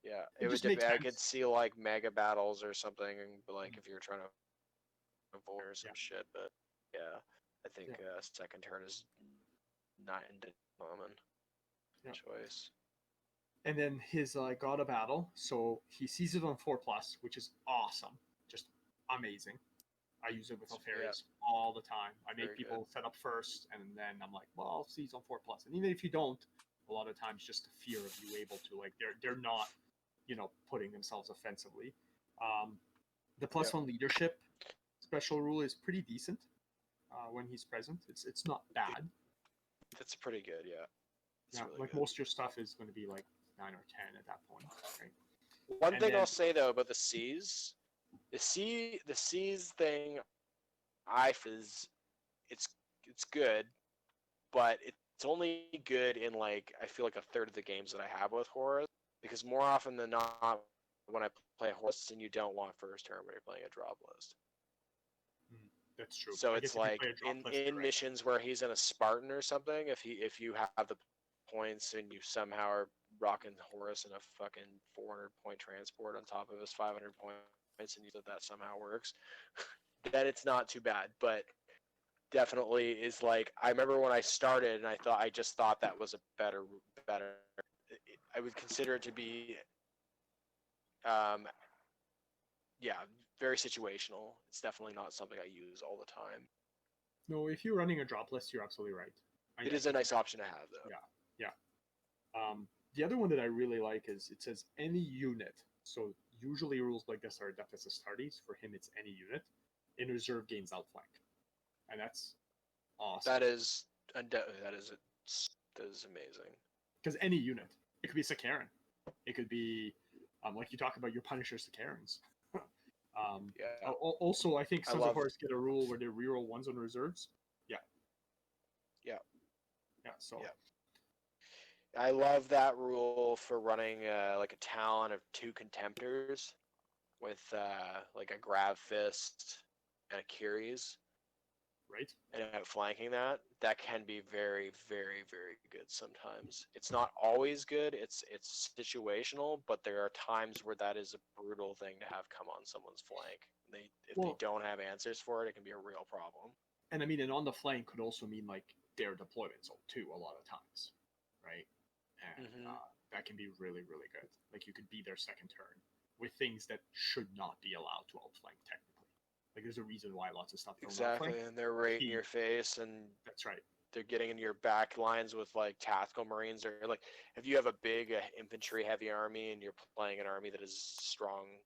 Yeah, It it would. just makes I sense. could see like mega battles or something, like if you're trying to avoid or some shit. But yeah, I think second turn is not common choice. And then his God of Battle, so he sees it on 4+, which is awesome, just amazing. I use it with Alfarius all the time. I make people set up first, and then I'm like, well, I'll seize on 4+. And even if you don't, a lot of times just the fear of you able to, like, they're not, putting themselves offensively. The +1 leadership special rule is pretty decent when he's present. It's not bad. It's pretty good, yeah. It's really like good. most of your stuff is going to be like 9 or 10 at that point, right? One thing I'll say though about the C's, the C's thing, it's good, but it's only good in like I feel like a third of the games that I have with Horus, because more often than not, when I play Horus, and you don't want first turn when you're playing a drop list. That's true. So it's like in missions where he's in a Spartan or something, if you have the points and you somehow are rocking Horus in a fucking 400 point transport on top of his 500 points, and you that somehow works, then it's not too bad. But definitely is like, I remember when I started and I just thought that was a better. I would consider it to be, very situational. It's definitely not something I use all the time. No, if you're running a drop list, you're absolutely right. It is a nice option to have, though. Yeah. The other one that I really like is it says any unit. So usually rules like this are Adeptus Astartes. For him, it's any unit in reserve gains outflank, and that's awesome. That is amazing. Because any unit, it could be Sakaran, it could be like you talk about your Punisher Sakarans. Also, I think Sons of Horus get a rule where they reroll ones on reserves. So. Yeah. I love that rule for running like a Talon of 2 Contemptors with like a Grab Fist and a Curies. Right. And outflanking that can be very, very, very good sometimes. It's not always good. It's situational, but there are times where that is a brutal thing to have come on someone's flank. If they don't have answers for it, it can be a real problem. And I mean, and on the flank could also mean like their deployment zone too a lot of times, right? And that can be really, really good. Like you could be their second turn with things that should not be allowed to outflank technically. Like there's a reason why lots of stuff don't outflank. And they're right in your face, and that's right. They're getting into your back lines with like tactical marines, or like if you have a big infantry heavy army and you're playing an army that is strong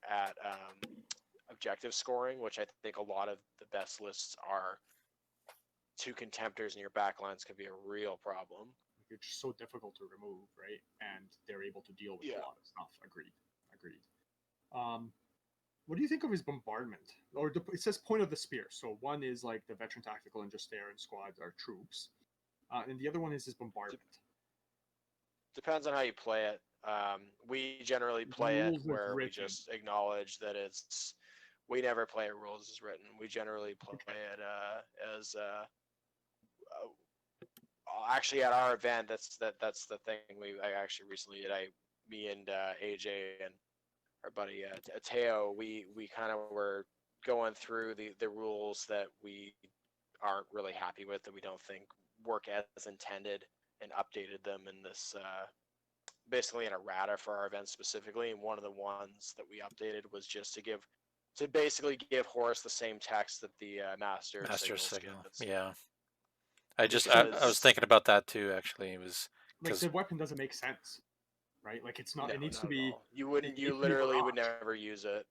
at objective scoring, which I think a lot of the best lists are. 2 Contemptors in your back lines can be a real problem. It's just so difficult to remove, right? And they're able to deal with a lot of stuff. Agreed. What do you think of his bombardment? Or it says point of the spear. So one is like the veteran tactical and just there, and squads are troops. And the other one is his bombardment. Depends on how you play it. We generally play it where we just acknowledge that we never play it rules as written. We generally play it as actually at our event. That's the thing. I actually recently did. Me and AJ and our buddy Teo, we kind of were going through the rules that we aren't really happy with, that we don't think work as intended, and updated them in this basically in errata for our event specifically. And one of the ones that we updated was just to basically give Horus the same text that the Master Signal. Yeah. I was thinking about that too, actually. It was like the weapon doesn't make sense, right? Like it's not. No, it needs not to be. You literally would never use it.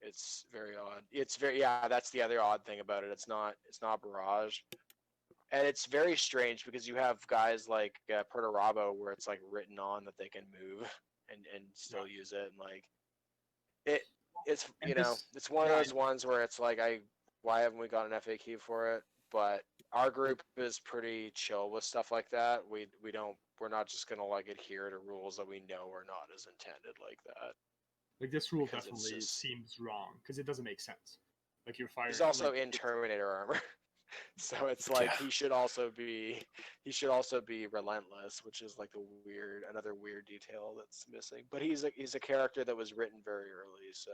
It's very odd. It's very That's the other odd thing about it. It's not barrage, and it's very strange because you have guys like Perturabo where it's like written on that they can move and still use it, and like it. it's And this, it's one of yeah, those ones where it's like why haven't we got an FAQ for it? But our group is pretty chill with stuff like that. We're not just gonna like adhere to rules that we know are not as intended like that. like this rule Because it's definitely just seems wrong because it doesn't make sense. Like you're firing. he's also like, in Terminator armor. So it's like Yeah. he should also be relentless, which is like another weird detail that's missing. But he's a character that was written very early, so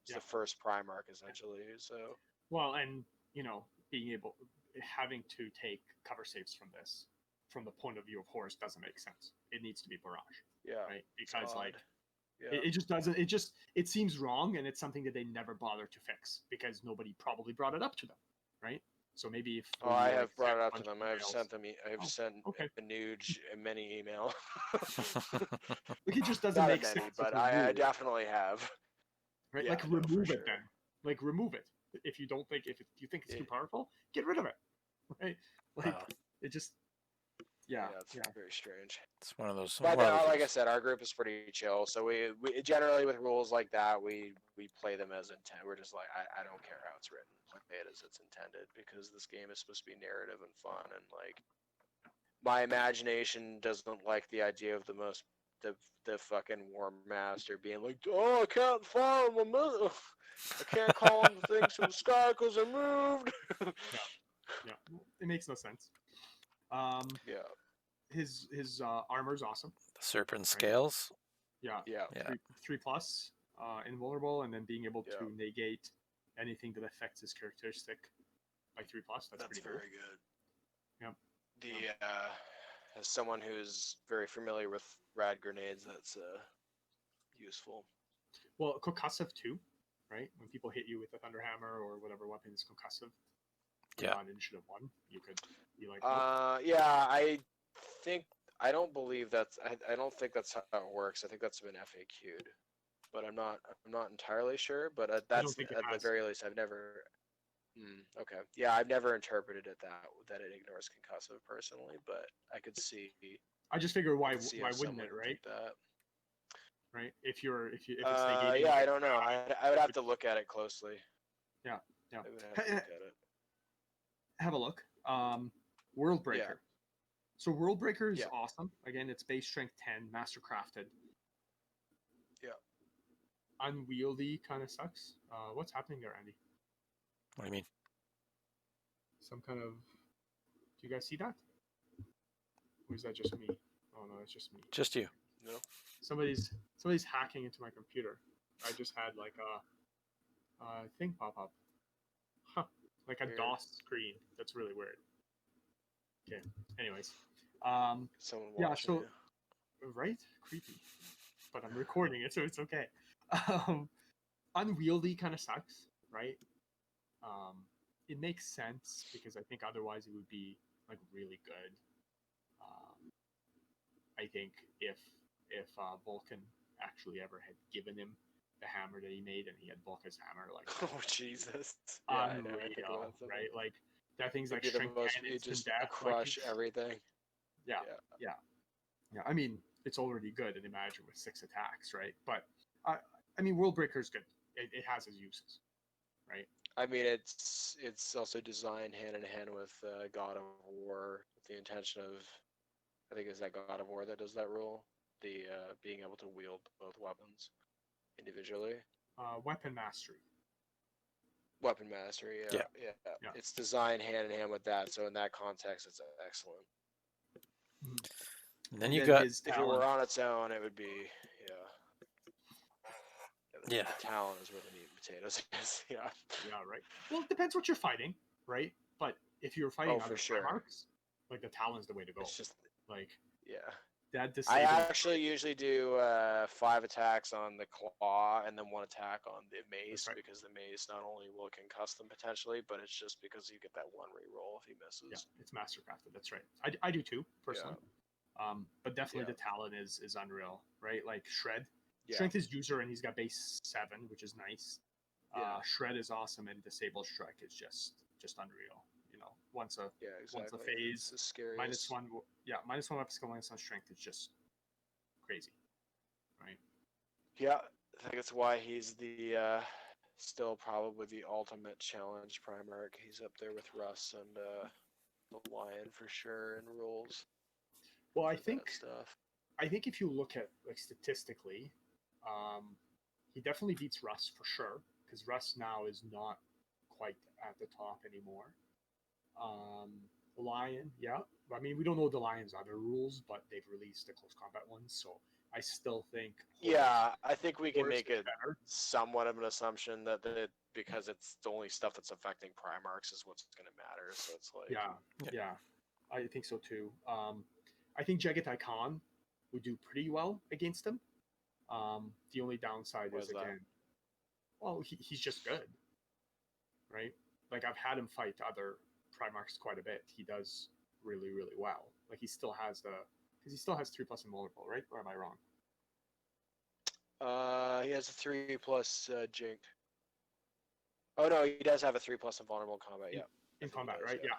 it's Yeah. the first Primarch essentially. So Well, and being able having to take cover saves from this, from the point of view of Horus, doesn't make sense. It needs to be barrage, yeah, right? Because like yeah. it just doesn't. It seems wrong, and it's something that they never bothered to fix because nobody probably brought it up to them, right? So maybe if I we, have brought it sent a up to bunch of them. I've emails- sent them. I've Oh, sent okay. a nuge many email. Like it just doesn't Not make a many, sense. but as a I rule, definitely have. right? Yeah, Like no, for remove it sure. then. Like remove it if you don't think if you think it's too powerful, get rid of it, right? Like Wow. it just It's very strange. It's one of those. But one of those like I rules. said, our group is pretty chill. So we generally with rules like that, we play them as intent. We're just like, I don't care how it's written. Play it as it's intended because this game is supposed to be narrative and fun. And like, my imagination doesn't like the idea of the fucking War Master being like, oh, I can't fire my mother. I can't call on the things from the sky because I moved. Yeah, it makes no sense. Yeah. His armor's awesome. The serpent scales. Yeah, Yeah. 3+ invulnerable, and then being able Yeah. to negate anything that affects his characteristic by 3+. That's pretty cool. Very good. As someone who's very familiar with rad grenades, that's useful. Well, concussive too, right? When people hit you with a thunderhammer or whatever weapon is concussive, Yeah. on initiative 1, you could be like, yeah, I don't believe that's I don't think that's how it works. I think that's been FAQ'd, but I'm not entirely sure. But that's think it at the has. very least I've never. Okay, yeah, I've never interpreted it that it ignores concussive personally, but I could see. I just figure why how wouldn't someone it, would right? think that. Right? If it's negating. Yeah, I don't know. I would have to look at it closely. Yeah. I would have to look at it. Have a look. World Breaker. Yeah. So World Breaker is Yeah. awesome. Again, it's base strength 10, master crafted. Yeah. Unwieldy kind of sucks. What's happening there, Andy? What do you mean? Some kind of. Do you guys see that? Or is that just me? Oh no, it's just me. Just you. No. Somebody's hacking into my computer. I just had like a thing pop up. Huh. Like a Weird. DOS screen. That's really weird. Okay. Anyways. Someone Yeah, watching so right? Creepy. But I'm recording it, so it's okay. Unwieldy kind of sucks, right? It makes sense because I think otherwise it would be like really good. I think if Vulcan actually ever had given him the hammer that he made and he had Vulcan's hammer, like Oh Jesus! Yeah, I know. I think unreal, about something. right? Like that thing's like It'd be the strength most. 10 It instant just death, crush like, everything. yeah. I mean, it's already good, and imagine with 6 attacks, right? But I mean, World Breaker is good. It has its uses, right? I mean, it's also designed hand in hand with God of War, with the intention of, I think it's that God of War that does that rule, the being able to wield both weapons individually. Weapon mastery. Weapon mastery, yeah. It's designed hand in hand with that, so in that context, it's excellent. And then you got. his If it talent. were on its own, it would be, Yeah. The talent is where the meat and potatoes is, yeah. Yeah, right. Well, it depends what you're fighting, right? But if you're fighting for other sure. Primarchs, like the talon's the way to go. It's just, like yeah. that I disables. actually usually do 5 attacks on the claw and then 1 attack on the mace, right. because the mace not only will concuss them potentially, but it's just because you get that 1 reroll if he misses. Yeah, it's mastercrafted. That's right. I do too personally. But definitely the talon is unreal, right? Like Shred. Yeah. Strength is user and he's got base 7, which is nice. Yeah. Shred is awesome, and Disable Strike is just unreal. You know, once a phase, it's scary. -1. Yeah, -1 weapon skill, -1 strength is just crazy, right? Yeah, think that's why he's the still probably the ultimate challenge Primarch. He's up there with Russ and the Lion for sure in rules. Well, I for that think stuff. if you look at like statistically, he definitely beats Russ for sure because Russ now is not quite at the top anymore. Lion, yeah. I mean, we don't know the Lion's other rules, but they've released the close combat ones, so I still think. Yeah, I think we can Horus make is it better. somewhat of an assumption that because it's the only stuff that's affecting Primarchs is what's going to matter. So it's like, Yeah, I think so too. I think Jagatai Khan would do pretty well against him. The only downside Why is is that? again, well, he's just good, right? Like I've had him fight other Primarchs quite a bit. He does really, really well. Like he still has because he still has 3+ invulnerable, right? Or am I wrong? He has a 3+ Jink. Oh no, he does have a 3+ invulnerable combat. Yeah, In combat, does, right? yeah.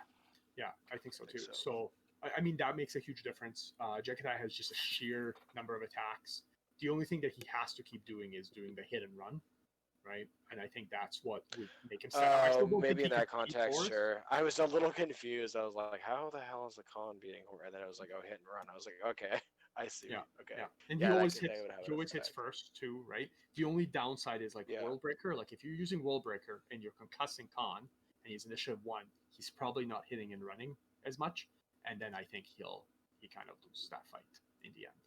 Yeah, I think so too. so. So I mean that makes a huge difference. Jagatai has just a sheer number of attacks. The only thing that he has to keep doing is doing the hit and run, right? And I think that's what would make him stand out. I still don't Maybe in think he that can beat context, Horus. sure. I was a little confused. I was like, how the hell is the Khan beating Horus? And then I was like, oh, hit and run. I was like, okay, I see. Yeah, Okay. yeah. And Yeah, he always that hits. would have He an always hits effect. first too, right? The only downside is like Yeah. World Breaker. Like if you're using World Breaker and you're concussing Khan and he's initiative 1, he's probably not hitting and running as much, and then I think he kind of loses that fight in the end,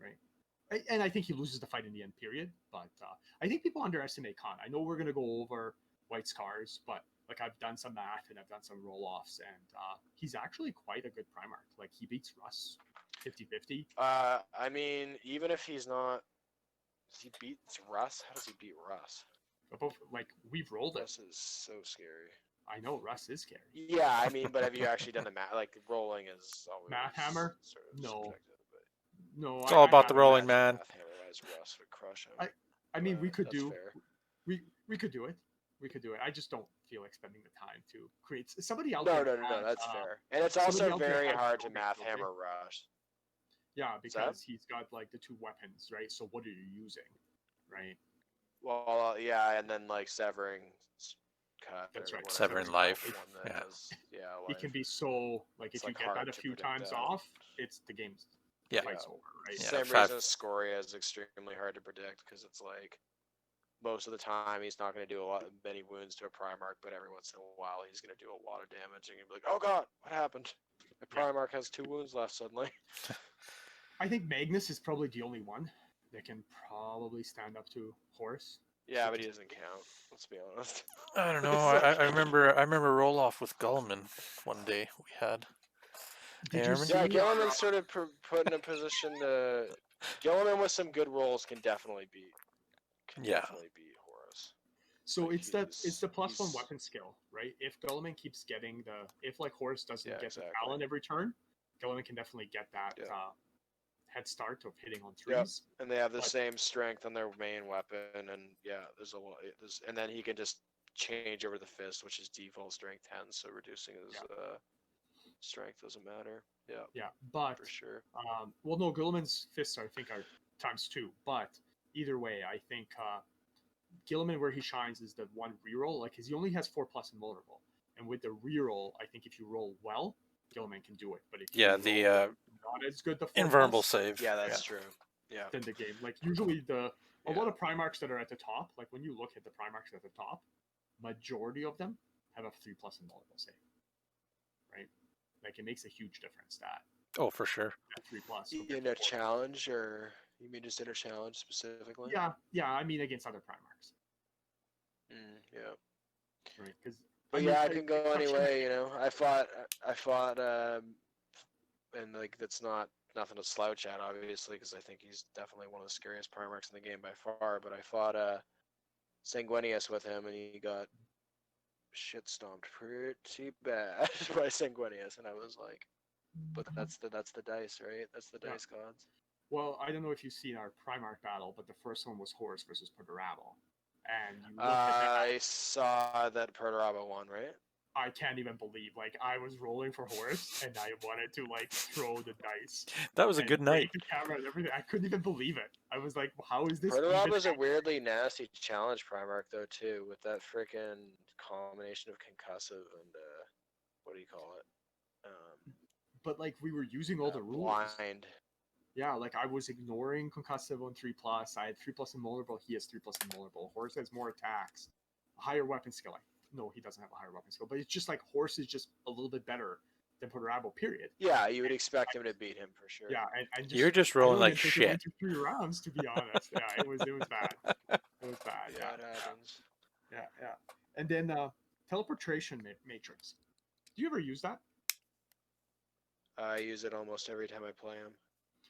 right? And I think he loses the fight in the end, period. But I think people underestimate Khan. I know we're gonna go over White Scars, but like I've done some math and I've done some roll offs, and he's actually quite a good Primarch. Like he beats Russ 50-50. I mean, even if he's not, does he beat Russ? How does he beat Russ? Like we've rolled it. Russ is so scary. I know Russ is scary. Yeah, I mean, but have you actually done the math? Like rolling is always Math hammer? sort of No. subjective, but No, It's all about the haven't. rolling, man. math hammer wise, Russ would crush him. I mean, we could that's do. fair. We could do it. We could do it. I just don't feel like spending the time to create somebody else. No, that's fair. And it's also very hard to math hammer Rush. Yeah, because he's got like the 2 weapons, right? So what are you using, right? Well, yeah, and then like severing cut. That's right. Severing life. Yeah. He can be so like if you get that a few times off, it's the game's fight's over, right? Same reason Scoria is extremely hard to predict because it's like most of the time he's not going to do many wounds to a Primarch, but every once in a while he's going to do a lot of damage, and you'll be like, oh god, what happened? The Primarch has 2 wounds left suddenly. I think Magnus is probably the only one that can probably stand up to Horus. Yeah, but he doesn't count. Let's be honest. I don't know. I remember roll off with Gullman one day we had. Gilliman sort of put in a position to. Gilliman with some good rolls can definitely beat. Definitely beat Horus. So like it's the +1 weapon skill, right? If Gullman keeps getting if like Horus doesn't get the Talon every turn, Gullman can definitely get that head start of hitting on 3s. Yep. And they have the same strength on their main weapon, and there's a lot. And then he can just change over the fist, which is default strength 10, so reducing his strength doesn't matter. Yeah, but for sure. Well, no, Guilliman's fists I think are ×2, but either way, I think Guilliman where he shines is the 1 reroll, like because he only has 4+ invulnerable, and with the reroll, I think if you roll well, Guilliman can do it. But if you roll not as good, the invulnerable save. Yeah, that's true. Yeah. Then the game, like usually a lot of Primarchs that are at the top, like when you look at the Primarchs at the top, majority of them have a 3+ invulnerable save, right? Like it makes a huge difference that. Oh, for sure. 3+. In a challenge, or you mean just in a challenge specifically? Yeah. I mean against other Primarchs. Yeah. Right. Because. But I can go anyway. You know, I fought, and like that's nothing to slouch at, obviously, because I think he's definitely one of the scariest Primarchs in the game by far. But I fought Sanguinius with him, and he got shit stomped pretty bad by Sanguinius, and I was like, but that's the dice, right? That's the dice gods. Well, I don't know if you've seen our Primarch battle, but the first one was Horus versus Perturabo. And you I saw that Perturabo won, right? I can't even believe, like, I was rolling for Horus and I wanted to like throw the dice That was a and good night. break the camera and everything. I couldn't even believe it. I was like, how is this Proto-Rob even was a happening? weirdly nasty challenge Primarch though too, with that freaking combination of concussive and what do you call it? But like we were using all the rules. Blind. Yeah, like I was ignoring concussive on 3+. I had 3+ invulnerable. He has 3+ invulnerable. Horse has more attacks, a higher weapon skill. No, he doesn't have a higher weapon skill, but it's just like Horse is just a little bit better than Proto-Rabble, period. Yeah, you would expect him to beat him for sure. Yeah, and You're just I rolling really like didn't think shit. it went to 3 rounds, to be honest. Yeah, it was bad. It was bad. Yeah, it happens. Yeah. And then teleportation matrix. Do you ever use that? I use it almost every time I play him.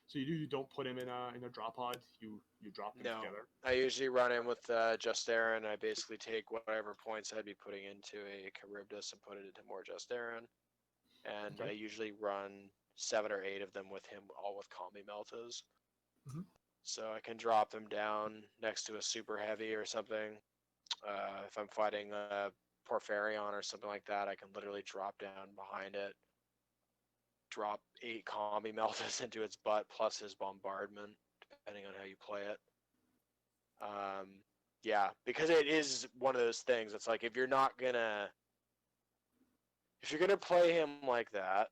So you don't put him in a drop pod. You drop them No, together. I usually run in with Just Aaron. I basically take whatever points I'd be putting into a Charybdis and put it into more Just Aaron. And Okay. I usually run 7 or 8 of them with him, all with Combi Meltas. Mhm. So I can drop them down next to a super heavy or something. If I'm fighting a Porphyrion or something like that, I can literally drop down behind it, drop 8 Combi Meltas into its butt plus his bombardment, depending on how you play it. Yeah, because it is one of those things. It's like if you're gonna play him like that,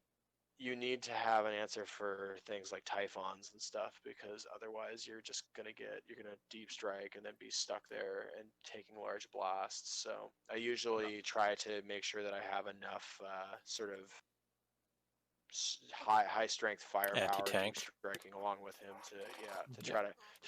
you need to have an answer for things like Typhons and stuff, because otherwise you're gonna deep strike and then be stuck there and taking large blasts. So I usually try to make sure that I have enough sort of high strength firepower Anti-tank. deep striking along with him to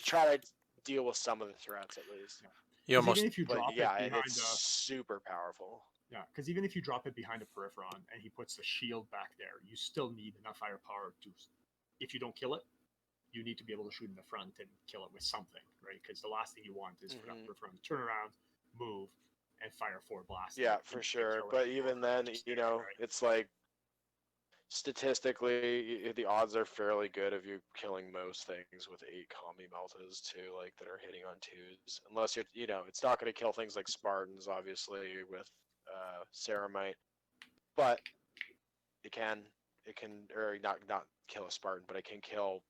try to deal with some of the threats at least. You almost Even if you But drop yeah, it behind it's super powerful. Yeah, because even if you drop it behind a Peripheron and he puts the shield back there, you still need enough firepower to. If you don't kill it, you need to be able to shoot in the front and kill it with something, right? Because the last thing you want is for that Peripheron to turn around, move, and fire 4 blasts. Yeah, for sure. But even then, it's like statistically, the odds are fairly good of you killing most things with 8 Combi Meltas too, like that are hitting on 2s. Unless it's not going to kill things like Spartans, obviously, with Ceramite. But it can, or not kill a Spartan, but it can kill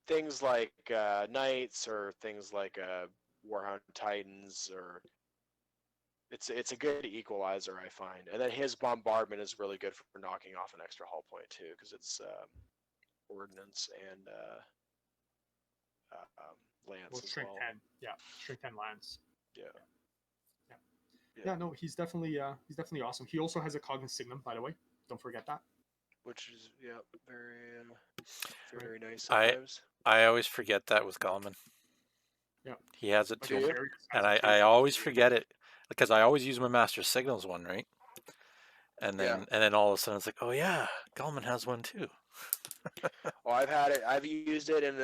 things like Knights or things like Warhound Titans, or it's a good equalizer, I find. And then his bombardment is really good for knocking off an extra hull point too, because it's ordnance and lance as strength well. 10. Yeah, strength 10 lance. Yeah. Yeah, no, he's definitely awesome. He also has a Cognoscignum, by the way. Don't forget that. Which is very nice I sometimes. I always forget that with Goleman. Yeah. He has it Like too, Alarius has and it too. I always forget it because I always use my Master Signals one, right? And then all of a sudden it's like, oh yeah, Goleman has one too. Well, I've used it, and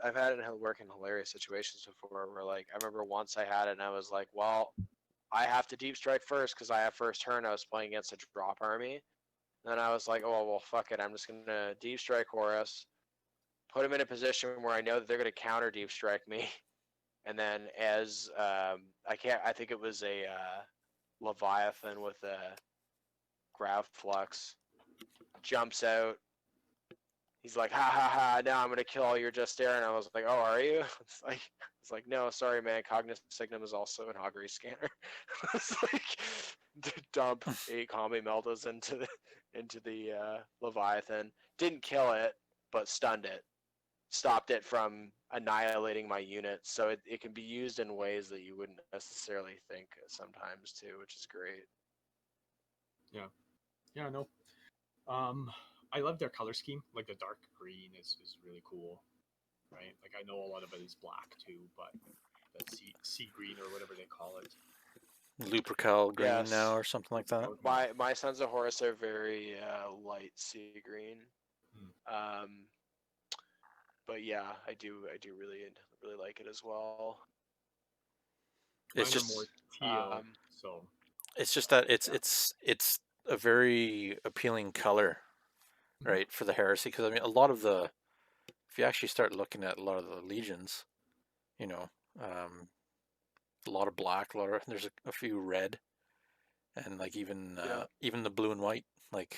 I've had it work in hilarious situations before. Where like I remember once I had it, and I was like, well, I have to deep strike first because I have first turn. I was playing against a drop army, and then I was like, oh well, fuck it. I'm just gonna deep strike Horus, put him in a position where I know that they're gonna counter deep strike me, and then as I think it was a Leviathan with a Grav Flux jumps out. He's like, ha ha ha! Now I'm gonna kill all your Just Aaron. I was like, oh, are you? It's like, no, sorry, man. Cognoscignum is also an augury scanner. It's like, dump 8 Combi Meltas into the Leviathan. Didn't kill it, but stunned it. Stopped it from annihilating my units. So it can be used in ways that you wouldn't necessarily think sometimes too, which is great. Yeah, no. I love their color scheme. Like the dark green is really cool, right? Like I know a lot of it is black too, but that sea green or whatever they call it. Lupercal green Yes. now or something like that. My Sons of Horus are very light sea green. But yeah, I do really like it as well. It's Mine are just more teal, so it's just that it's a very appealing color, right, for the heresy. Because I mean, if you actually start looking at a lot of the legions, a lot of black, there's a few red, and like even Yeah. even the blue and white, like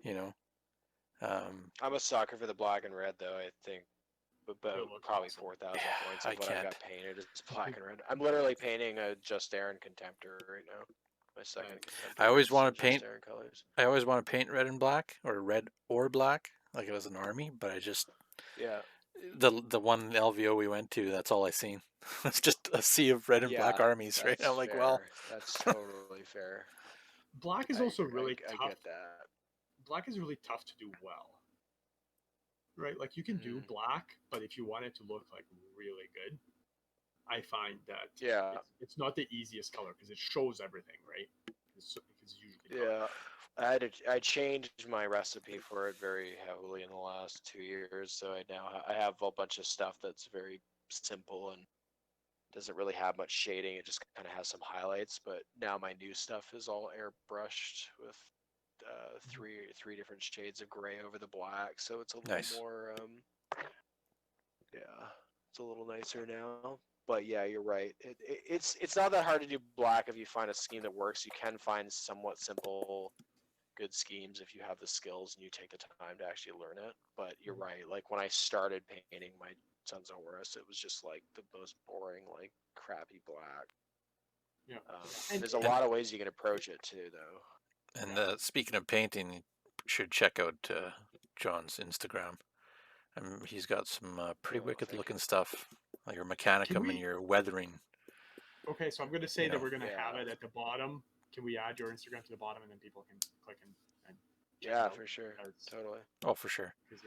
you know. I'm a sucker for the black and red, though. I think about It looks probably awesome. 4,000 Yeah, points I of what I've can't. got painted is black and red. I'm literally painting a Just Aaron Contemptor right now. My second Nice. Contemptor. I always It's in want to Just paint. Aaron colors. I always want to paint red and black, or red or black, like it was an army. But I just Yeah. the one LVO we went to, that's all I seen. It's just a sea of red and Yeah, black armies, right? that's I'm like, well, fair. That's totally fair. Black is I also agree. really I tough. get that. Black is really tough to do well, right? Like you can do Mm, black, but if you want it to look like really good, I find that yeah. it's not the easiest color because it shows everything, right? Because it's usually color. Yeah. I changed my recipe for it very heavily in the last 2 years, so I have a bunch of stuff that's very simple and doesn't really have much shading. It just kind of has some highlights. But now my new stuff is all airbrushed with three different shades of gray over the black, so it's a little nice. more yeah, it's a little nicer now. But yeah, you're right. It's not that hard to do black if you find a scheme that works. You can find somewhat simple good schemes if you have the skills and you take the time to actually learn it. But you're right. Like when I started painting my Sons of Horus, it was just like the most boring, like crappy black. Yeah, There's a and lot of ways you can approach it too, though. and speaking of painting, you should check out John's Instagram. He's got some pretty Oh, wicked thank looking you. stuff, like your can mechanicum and we? your weathering. Okay, so I'm going to say You that know, we're going to have Yeah, it at the bottom. Can we add your Instagram to the bottom and then people can click and check it yeah, out? for sure, totally. oh for sure. Because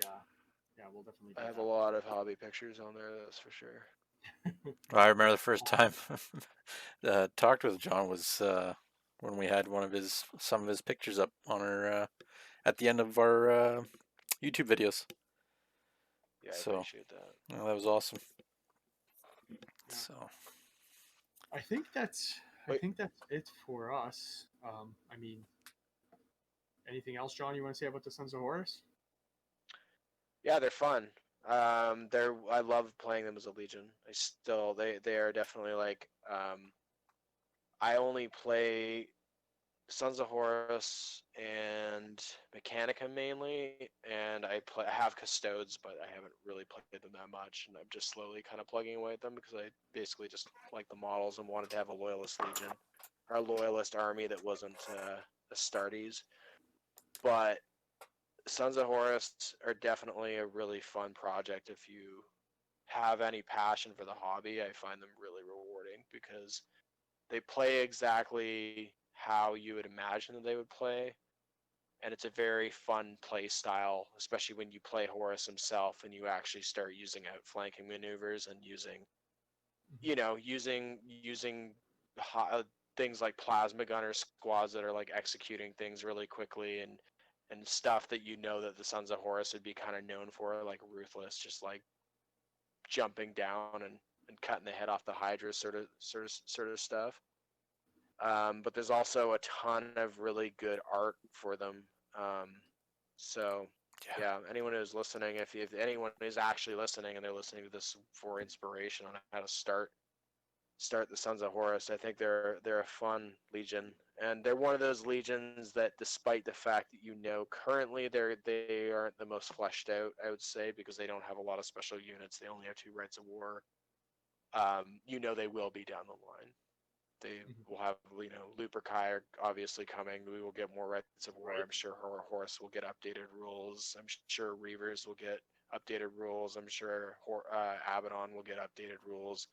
yeah, we'll definitely I do have a lot of hobby pictures on there, that's for sure. that. Well, I remember the first time talked with John was when we had some of his pictures up on our at the end of our YouTube videos. Yeah, I So appreciate that. well, that was awesome. Yeah. So I think that's Wait, it for us. I mean, anything else, John? You want to say about the Sons of Horus? yeah, they're fun. I love playing them as a Legion. They are definitely like I only play Sons of Horus and Mechanica mainly, and I have Custodes, but I haven't really played them that much, and I'm just slowly kind of plugging away at them because I basically just like the models and wanted to have a Loyalist Legion, or a Loyalist army that wasn't Astartes. But Sons of Horus are definitely a really fun project if you have any passion for the hobby. I find them really rewarding because they play exactly how you would imagine that they would play, and it's a very fun play style, especially when you play Horus himself and you actually start using outflanking maneuvers and using things like plasma gunner squads that are like executing things really quickly and stuff that that the Sons of Horus would be kind of known for, like ruthless, just like jumping down and cutting the head off the Hydra sort of stuff. But there's also a ton of really good art for them. So yeah, yeah, anyone who's listening, if anyone is actually listening and they're listening to this for inspiration on how to start the Sons of Horus, I think they're a fun legion, and they're one of those legions that, despite the fact that currently they aren't the most fleshed out, I would say, because they don't have a lot of special units. They only have 2 rites of war. They will be down the line. They will have, Luperkai are obviously coming. We will get more rites of war. Right. I'm sure Horus will get updated rules. I'm sure Reavers will get updated rules. I'm sure Abaddon will get updated rules.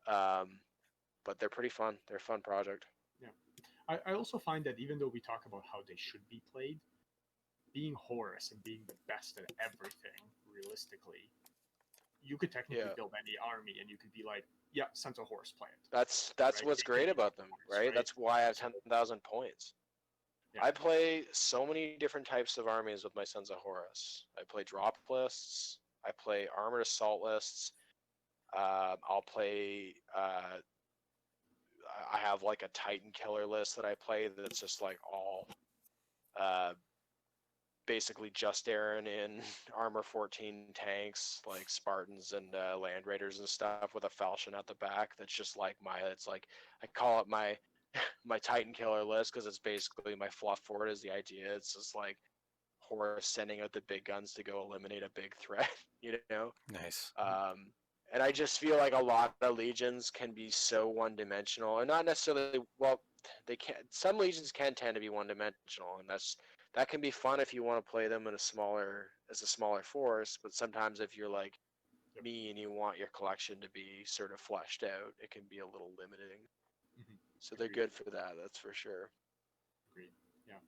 But they're pretty fun. They're a fun project. Yeah. I also find that even though we talk about how they should be played, being Horus and being the best at everything, realistically, you could technically Yeah. build any army and you could be like, yeah, Sons of Horus, play it. That's Right? what's It could great be about them, Horus, right? right? That's why I have So, 10,000 points. yeah. I play so many different types of armies with my Sons of Horus. I play drop lists. I play armored assault lists. I'll play. I have like a Titan killer list that I play that's just like all, basically just Aaron in armor 14 tanks, like Spartans and Land Raiders and stuff, with a falchion at the back. That's just like it's like I call it my my Titan killer list because it's basically my fluff for it is the idea. It's just like Horus sending out the big guns to go eliminate a big threat, you know. Nice. And I just feel like a lot of legions can be so one-dimensional, and not necessarily. Well, they can. Some legions can tend to be one-dimensional, and that can be fun if you want to play them in a smaller force. But sometimes if you're like me and you want your collection to be sort of fleshed out, it can be a little limiting. Mhm. So they're Agreed. good for that. That's for sure. Agreed. Yeah.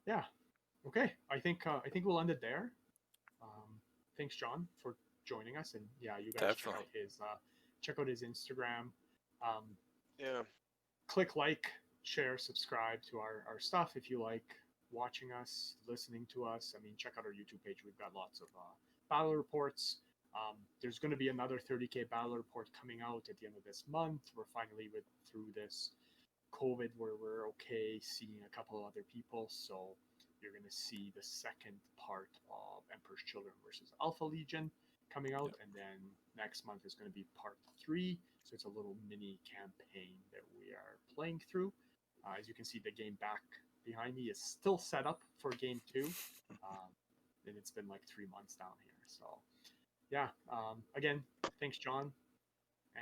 Yeah. Okay. I think we'll end it there. Thanks, John, for joining us, and yeah, you guys Definitely. check out his Instagram. Um, Yeah. click like, share, subscribe to our stuff if you like watching us, listening to us. I mean, check out our YouTube page. We've got lots of battle reports. There's going to be another 30k battle report coming out at the end of this month. We're finally through this COVID where we're okay seeing a couple of other people. So you're going to see the second part of Emperor's Children versus Alpha Legion coming out. Yep. And then next month is going to be part 3. So it's a little mini campaign that we are playing through. As you can see, the game back behind me is still set up for game 2. And it's been like 3 months down here. So yeah, again, thanks, John,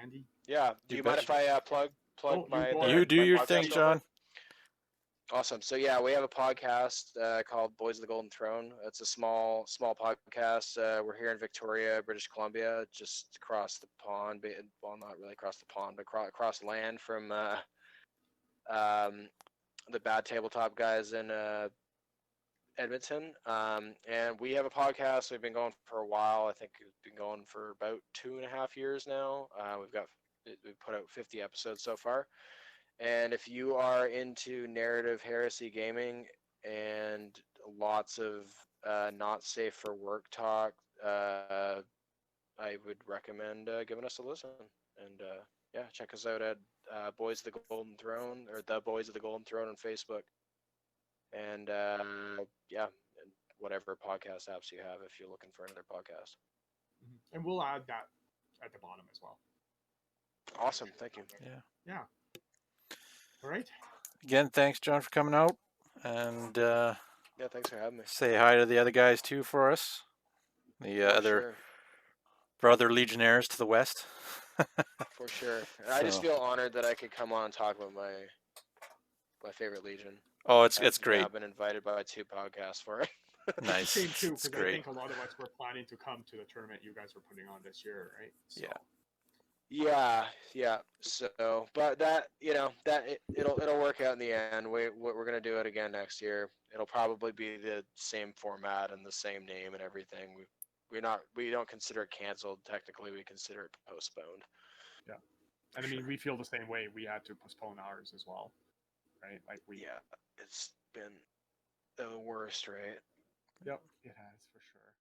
Andy. Yeah. Do You you mind betcha. if I plug Oh, my go the- You do my your podcast thing, real John. quick? Awesome. So yeah, we have a podcast called Boys of the Golden Throne. It's a small podcast. We're here in Victoria, British Columbia, just across the pond. Well, not really across the pond, but across land from the bad tabletop guys in Edmonton. And we have a podcast. We've been going for a while. I think it's been going for about 2.5 years now. We've put out 50 episodes so far. And if you are into narrative heresy gaming and lots of not safe for work talk, I would recommend giving us a listen. And yeah, check us out at Boys of the Golden Throne or the Boys of the Golden Throne on Facebook. And yeah, and whatever podcast apps you have if you're looking for another podcast. And we'll add that at the bottom as well. Awesome. Thank you. Yeah. Yeah. All right. Again, thanks, John, for coming out. And Yeah, thanks for having me. say hi to the other guys, too, for us. The For other sure. brother legionnaires to the west. For sure. And I just So- feel honored that I could come on and talk about my favorite Legion. Oh, it's I've great. now been invited by 2 podcasts for it. Nice. Same too, It's because I great. think a lot of us were planning to come to the tournament you guys were putting on this year, right? So, Yeah. Yeah. So, but that it'll work out in the end. We're gonna do it again next year. It'll probably be the same format and the same name and everything. We don't consider it canceled. Technically, we consider it postponed. And I mean, we feel the same way. We had to postpone ours as well, right? Like Yeah, it's been the worst, right? Yep, it has for sure.